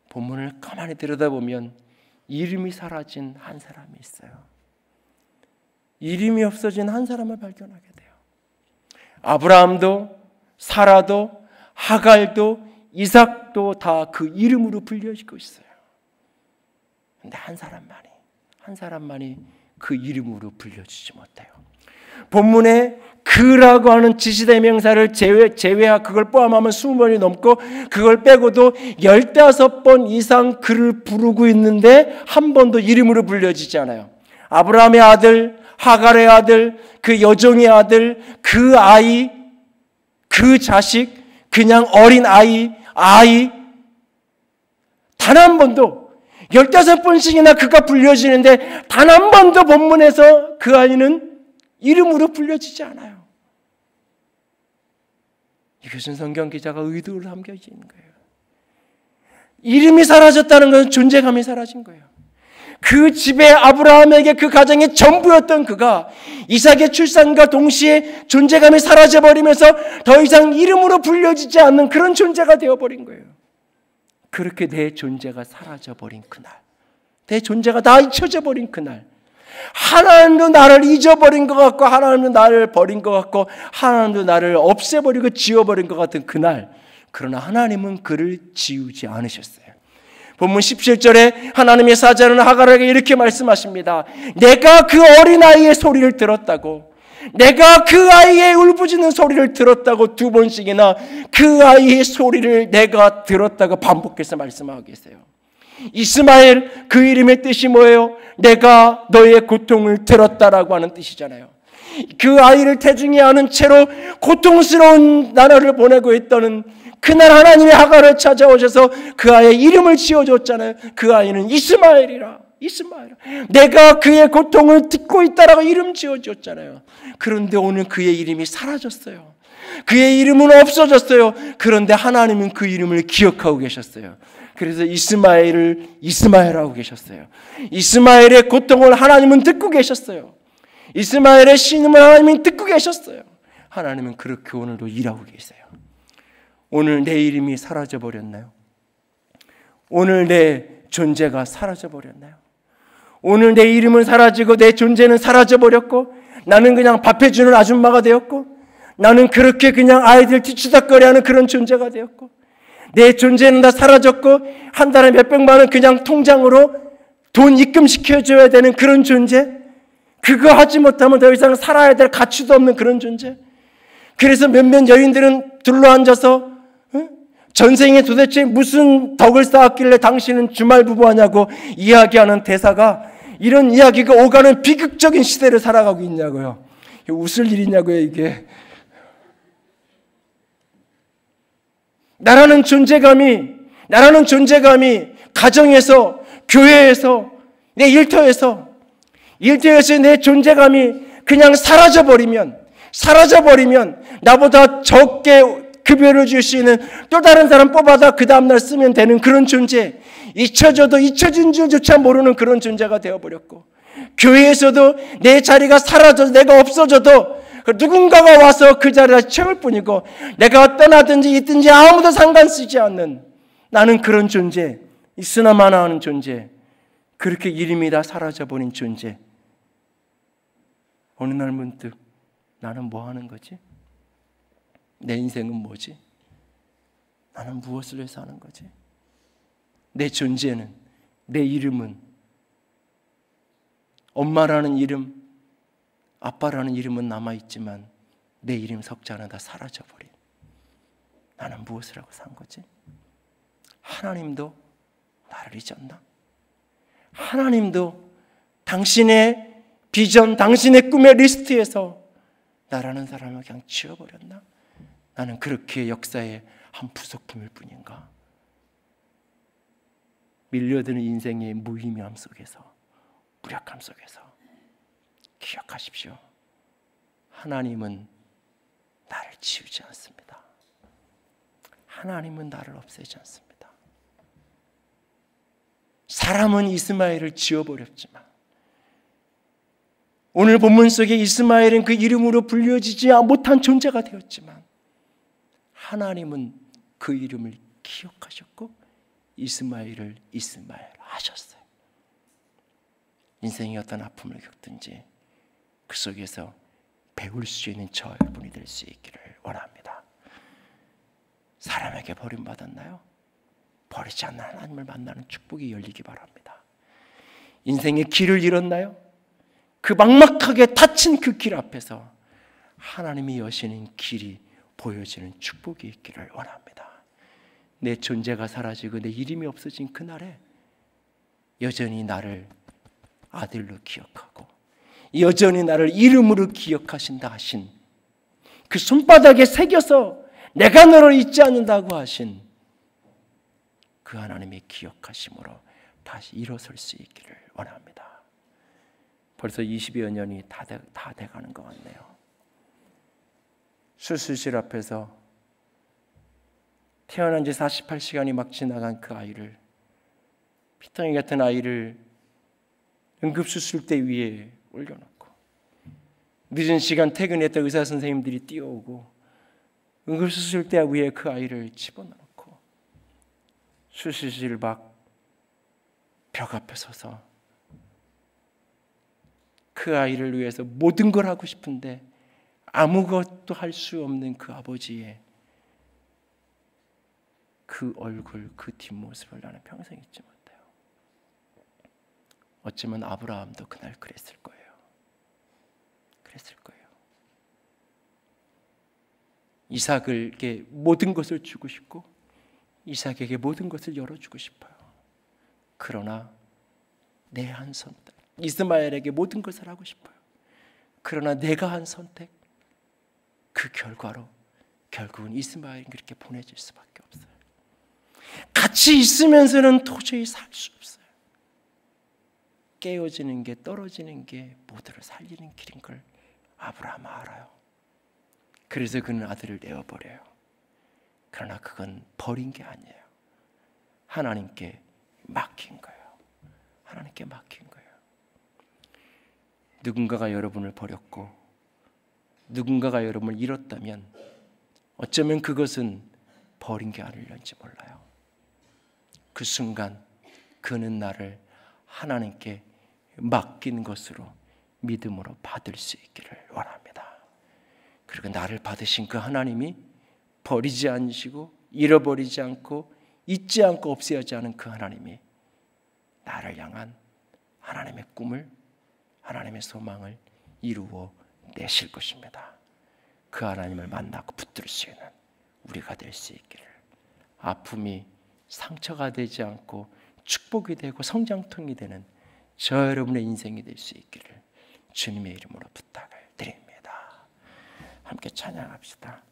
본문을 가만히 들여다보면 이름이 사라진 한 사람이 있어요. 이름이 없어진 한 사람을 발견하게 돼요. 아브라함도 사라도 하갈도 이삭도 다 그 이름으로 불려지고 있어요. 그런데 한 사람만이 그 이름으로 불려지지 못해요. 본문에 그라고 하는 지시대명사를 제외하 그걸 포함하면 20번이 넘고, 그걸 빼고도 15번 이상 그를 부르고 있는데 한 번도 이름으로 불려지지 않아요. 아브라함의 아들, 하갈의 아들, 그 여종의 아들, 그 아이, 그 자식, 그냥 어린 아이 단 한 번도, 15번씩이나 그가 불려지는데 단 한 번도 본문에서 그 아이는 이름으로 불려지지 않아요. 이것은 성경 기자가 의도를 담겨져 있는 거예요. 이름이 사라졌다는 것은 존재감이 사라진 거예요. 그 집에 아브라함에게 그 가정의 전부였던 그가 이삭의 출산과 동시에 존재감이 사라져버리면서 더 이상 이름으로 불려지지 않는 그런 존재가 되어버린 거예요. 그렇게 내 존재가 사라져버린 그날, 내 존재가 다 잊혀져 버린 그날, 하나님도 나를 잊어버린 것 같고 하나님도 나를 버린 것 같고 하나님도 나를 없애버리고 지워버린 것 같은 그날, 그러나 하나님은 그를 지우지 않으셨어요. 본문 17절에 하나님의 사자는 하갈에게 이렇게 말씀하십니다. 내가 그 어린아이의 소리를 들었다고, 내가 그 아이의 울부짖는 소리를 들었다고 2번씩이나 그 아이의 소리를 내가 들었다고 반복해서 말씀하고 계세요. 이스마엘, 그 이름의 뜻이 뭐예요? 내가 너의 고통을 들었다라고 하는 뜻이잖아요. 그 아이를 태중에 안은 채로 고통스러운 나라를 보내고 있던 그날 하나님의 하갈을 찾아오셔서 그 아이의 이름을 지어줬잖아요. 그 아이는 이스마엘이라. 내가 그의 고통을 듣고 있다라고 이름 지어줬잖아요. 그런데 오늘 그의 이름이 사라졌어요. 그의 이름은 없어졌어요. 그런데 하나님은 그 이름을 기억하고 계셨어요. 그래서 이스마엘을 이스마엘하고 계셨어요. 이스마엘의 고통을 하나님은 듣고 계셨어요. 이스마엘의 신음을 하나님은 듣고 계셨어요. 하나님은 그렇게 오늘도 일하고 계세요. 오늘 내 이름이 사라져버렸나요? 오늘 내 존재가 사라져버렸나요? 오늘 내 이름은 사라지고 내 존재는 사라져버렸고, 나는 그냥 밥해주는 아줌마가 되었고, 나는 그렇게 그냥 아이들 뒤치다거리하는 그런 존재가 되었고, 내 존재는 다 사라졌고 한 달에 몇백만 원 그냥 통장으로 돈 입금시켜줘야 되는 그런 존재, 그거 하지 못하면 더 이상 살아야 될 가치도 없는 그런 존재. 그래서 몇몇 여인들은 둘러앉아서 전생에 도대체 무슨 덕을 쌓았길래 당신은 주말 부부하냐고 이야기하는 대사가, 이런 이야기가 오가는 비극적인 시대를 살아가고 있냐고요. 웃을 일이냐고요, 이게. 나라는 존재감이 가정에서, 교회에서, 내 일터에서 내 존재감이 그냥 사라져버리면 나보다 적게 급여를 줄 수 있는 또 다른 사람 뽑아다 그 다음날 쓰면 되는 그런 존재, 잊혀져도 잊혀진 줄조차 모르는 그런 존재가 되어버렸고, 교회에서도 내 자리가 사라져도, 내가 없어져도 누군가가 와서 그 자리를 채울 뿐이고, 내가 떠나든지 있든지 아무도 상관 쓰지 않는 나는 그런 존재, 있으나 마나 하는 존재, 그렇게 이름이 다 사라져버린 존재. 어느 날 문득 나는 뭐 하는 거지? 내 인생은 뭐지? 나는 무엇을 위해서 하는 거지? 내 존재는, 내 이름은, 엄마라는 이름, 아빠라는 이름은 남아있지만 내 이름 석자는 다 사라져버린, 나는 무엇을 하고 산 거지? 하나님도 나를 잊었나? 하나님도 당신의 비전, 당신의 꿈의 리스트에서 나라는 사람을 그냥 지워버렸나? 나는 그렇게 역사의 한 부속품일 뿐인가? 밀려드는 인생의 무의미함 속에서, 무력함 속에서 기억하십시오. 하나님은 나를 지우지 않습니다. 하나님은 나를 없애지 않습니다. 사람은 이스마엘을 지워버렸지만, 오늘 본문 속에 이스마엘은 그 이름으로 불려지지 못한 존재가 되었지만, 하나님은 그 이름을 기억하셨고 이스마엘을 이스마엘 하셨어요. 인생이 어떤 아픔을 겪든지 그 속에서 배울 수 있는 저 여러분이 될 수 있기를 원합니다. 사람에게 버림받았나요? 버리지 않는 하나님을 만나는 축복이 열리기 바랍니다. 인생의 길을 잃었나요? 그 막막하게 닫힌 그 길 앞에서 하나님이 여시는 길이 보여지는 축복이 있기를 원합니다. 내 존재가 사라지고 내 이름이 없어진 그날에 여전히 나를 아들로 기억하고 여전히 나를 이름으로 기억하신다 하신, 그 손바닥에 새겨서 내가 너를 잊지 않는다고 하신 그 하나님의 기억하심으로 다시 일어설 수 있기를 원합니다. 벌써 20여 년이 다 돼가는 것 같네요. 수술실 앞에서 태어난 지 48시간이 막 지나간 그 아이를, 피덩이 같은 아이를 응급수술대 위에 올려놓고, 늦은 시간 퇴근했던 의사 선생님들이 뛰어오고 응급수술대 위에 그 아이를 집어넣고 수술실 밖 벽 앞에 서서 그 아이를 위해서 모든 걸 하고 싶은데 아무것도 할 수 없는 그 아버지의 그 얼굴, 그 뒷모습을 나는 평생 잊지 못해요. 어쩌면 아브라함도 그날 그랬을 거예요. 이삭에게 모든 것을 주고 싶고 이삭에게 모든 것을 열어주고 싶어요. 그러나 내 한 선택, 이스마엘에게 모든 것을 하고 싶어요. 그러나 내가 한 선택, 그 결과로 결국은 이스마엘이 그렇게 보내질 수밖에 없어요. 같이 있으면서는 도저히 살 수 없어요. 깨어지는 게, 떨어지는 게 모두를 살리는 길인 걸 아브라함은 알아요. 그래서 그는 아들을 내어버려요. 그러나 그건 버린 게 아니에요. 하나님께 맡긴 거예요. 하나님께 맡긴 거예요. 누군가가 여러분을 버렸고 누군가가 여러분을 잃었다면 어쩌면 그것은 버린 게 아닐런지 몰라요. 그 순간 그는 나를 하나님께 맡긴 것으로 믿음으로 받을 수 있기를 원합니다. 그리고 나를 받으신 그 하나님이 버리지 않으시고 잃어버리지 않고 잊지 않고 없애지 않은 그 하나님이 나를 향한 하나님의 꿈을, 하나님의 소망을 이루어 내실 것입니다. 그 하나님을 만나고 붙들 수 있는 우리가 될 수 있기를, 아픔이 상처가 되지 않고 축복이 되고 성장통이 되는 저 여러분의 인생이 될 수 있기를 주님의 이름으로 부탁을 드립니다. 함께 찬양합시다.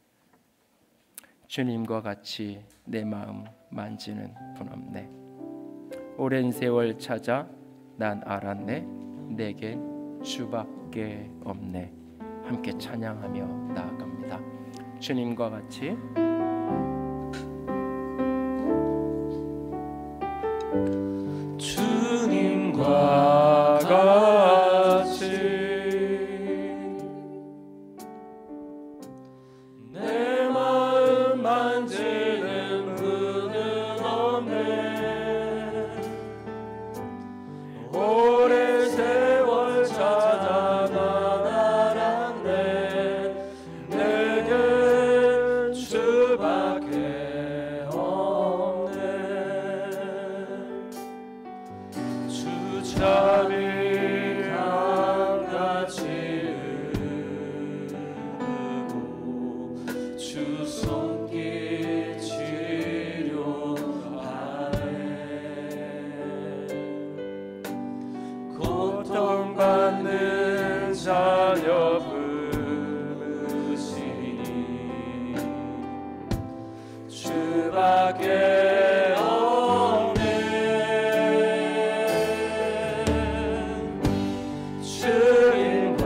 주님과 같이 내 마음 만지는 분 없네. 오랜 세월 찾아 난 알았네. 내겐 주밖에 없네. 함께 찬양하며 나아갑니다. 주님과 같이 주님과 같이 내 마음 만지는 분은 없네. 오랜 세월 찾아 난 알았네. 내겐 주밖에 없네. 주 자비 강같이 흐르고 주 손길 치료하네. 고통받는 자녀 부르시니 주밖에 없네. 주님과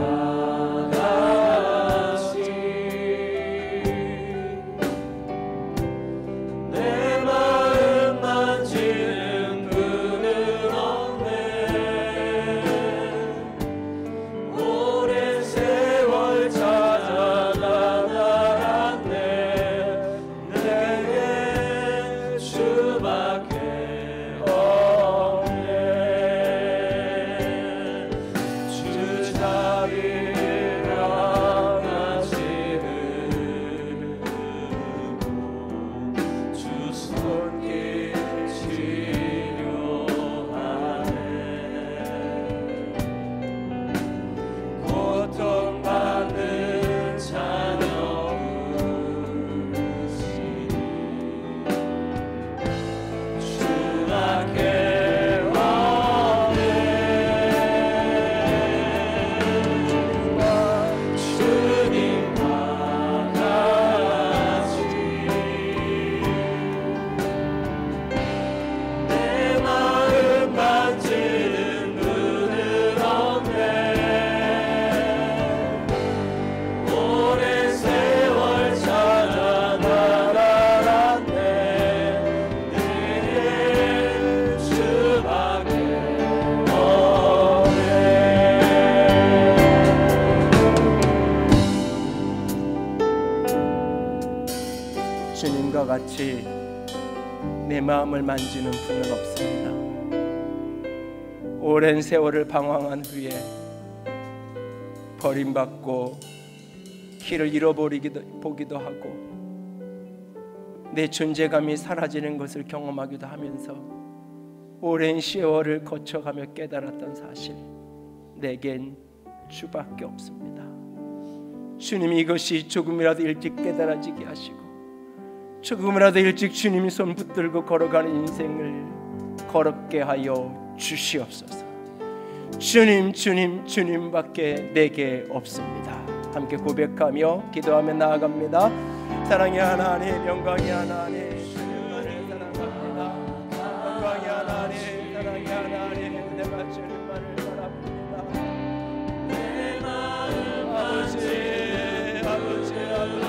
같이 내 마음 만지는 분은 없네. 오랜 세월 찾아 난 알았네. 내게 주밖에 없네. 주 자비가 같이 흐르고 주 손길 치료하네. 고통받는 자녀 부르시니 주밖에 없네. 주님과 같이 내 마음 만지는 분은 없네. 오랜 세월 찾아 난 알았네. 내게 주밖에 없네. 주님과 같이 내 마음을 만지는 분은 없습니다. 오랜 세월을 방황한 후에 버림받고 길을 잃어보기도 하고 내 존재감이 사라지는 것을 경험하기도 하면서 오랜 세월을 거쳐가며 깨달았던 사실, 내겐 주밖에 없습니다. 주님이 이것이 조금이라도 일찍 깨달아지게 하시고 조금이라도 일찍 주님 손 붙들고 걸어가는 인생을 걸었게 하여 주시옵소서. 주님, 주님, 주님밖에 내게 없습니다. 함께 고백하며 기도하며 나아갑니다. 사랑의 하나님, 영광의 하나님, 주님을 사랑합니다. 영광의 하나님, 사랑의 하나님, 내가 주님만을 바라봅니다. 내 마음 아버지, 아버지, 아버지,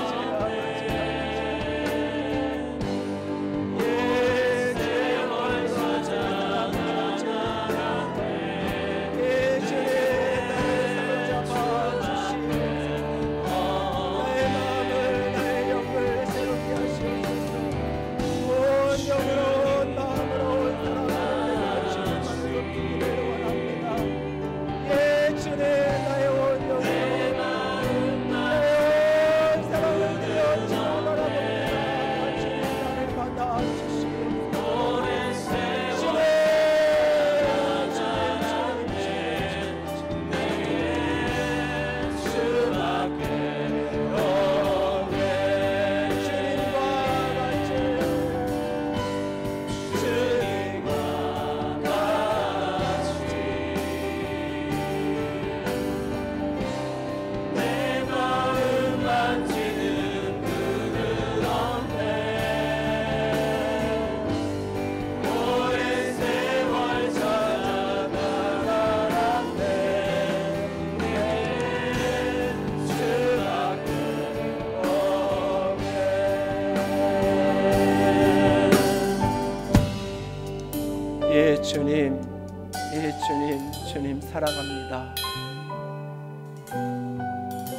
사랑합니다.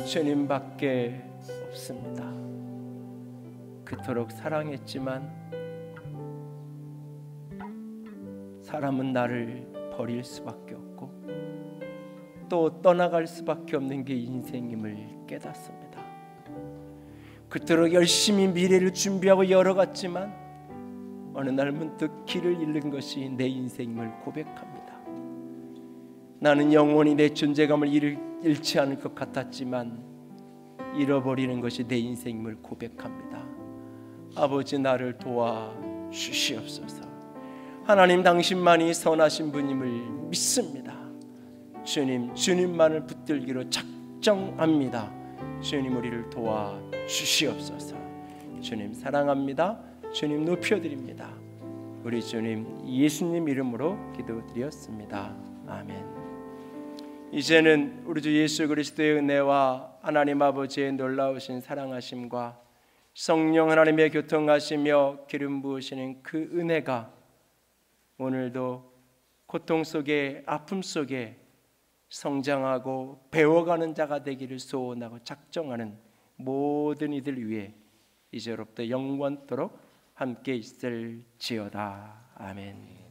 주님밖에 없습니다. 그토록 사랑했지만 사람은 나를 버릴 수밖에 없고 또 떠나갈 수밖에 없는 게 인생임을 깨닫습니다. 그토록 열심히 미래를 준비하고 열어갔지만 어느 날 문득 길을 잃는 것이 내 인생임을 고백합니다. 나는 영원히 내 존재감을 잃지 않을 것 같았지만 잃어버리는 것이 내 인생임을 고백합니다. 아버지, 나를 도와 주시옵소서. 하나님, 당신만이 선하신 분임을 믿습니다. 주님, 주님만을 붙들기로 작정합니다. 주님, 우리를 도와 주시옵소서. 주님 사랑합니다. 주님 높여드립니다. 우리 주님 예수님 이름으로 기도드렸습니다. 아멘. 이제는 우리 주 예수 그리스도의 은혜와 하나님 아버지의 놀라우신 사랑하심과 성령 하나님의 교통하시며 기름 부으시는 그 은혜가 오늘도 고통 속에 아픔 속에 성장하고 배워가는 자가 되기를 소원하고 작정하는 모든 이들 위해 이제로부터 영원토록 함께 있을지어다. 아멘.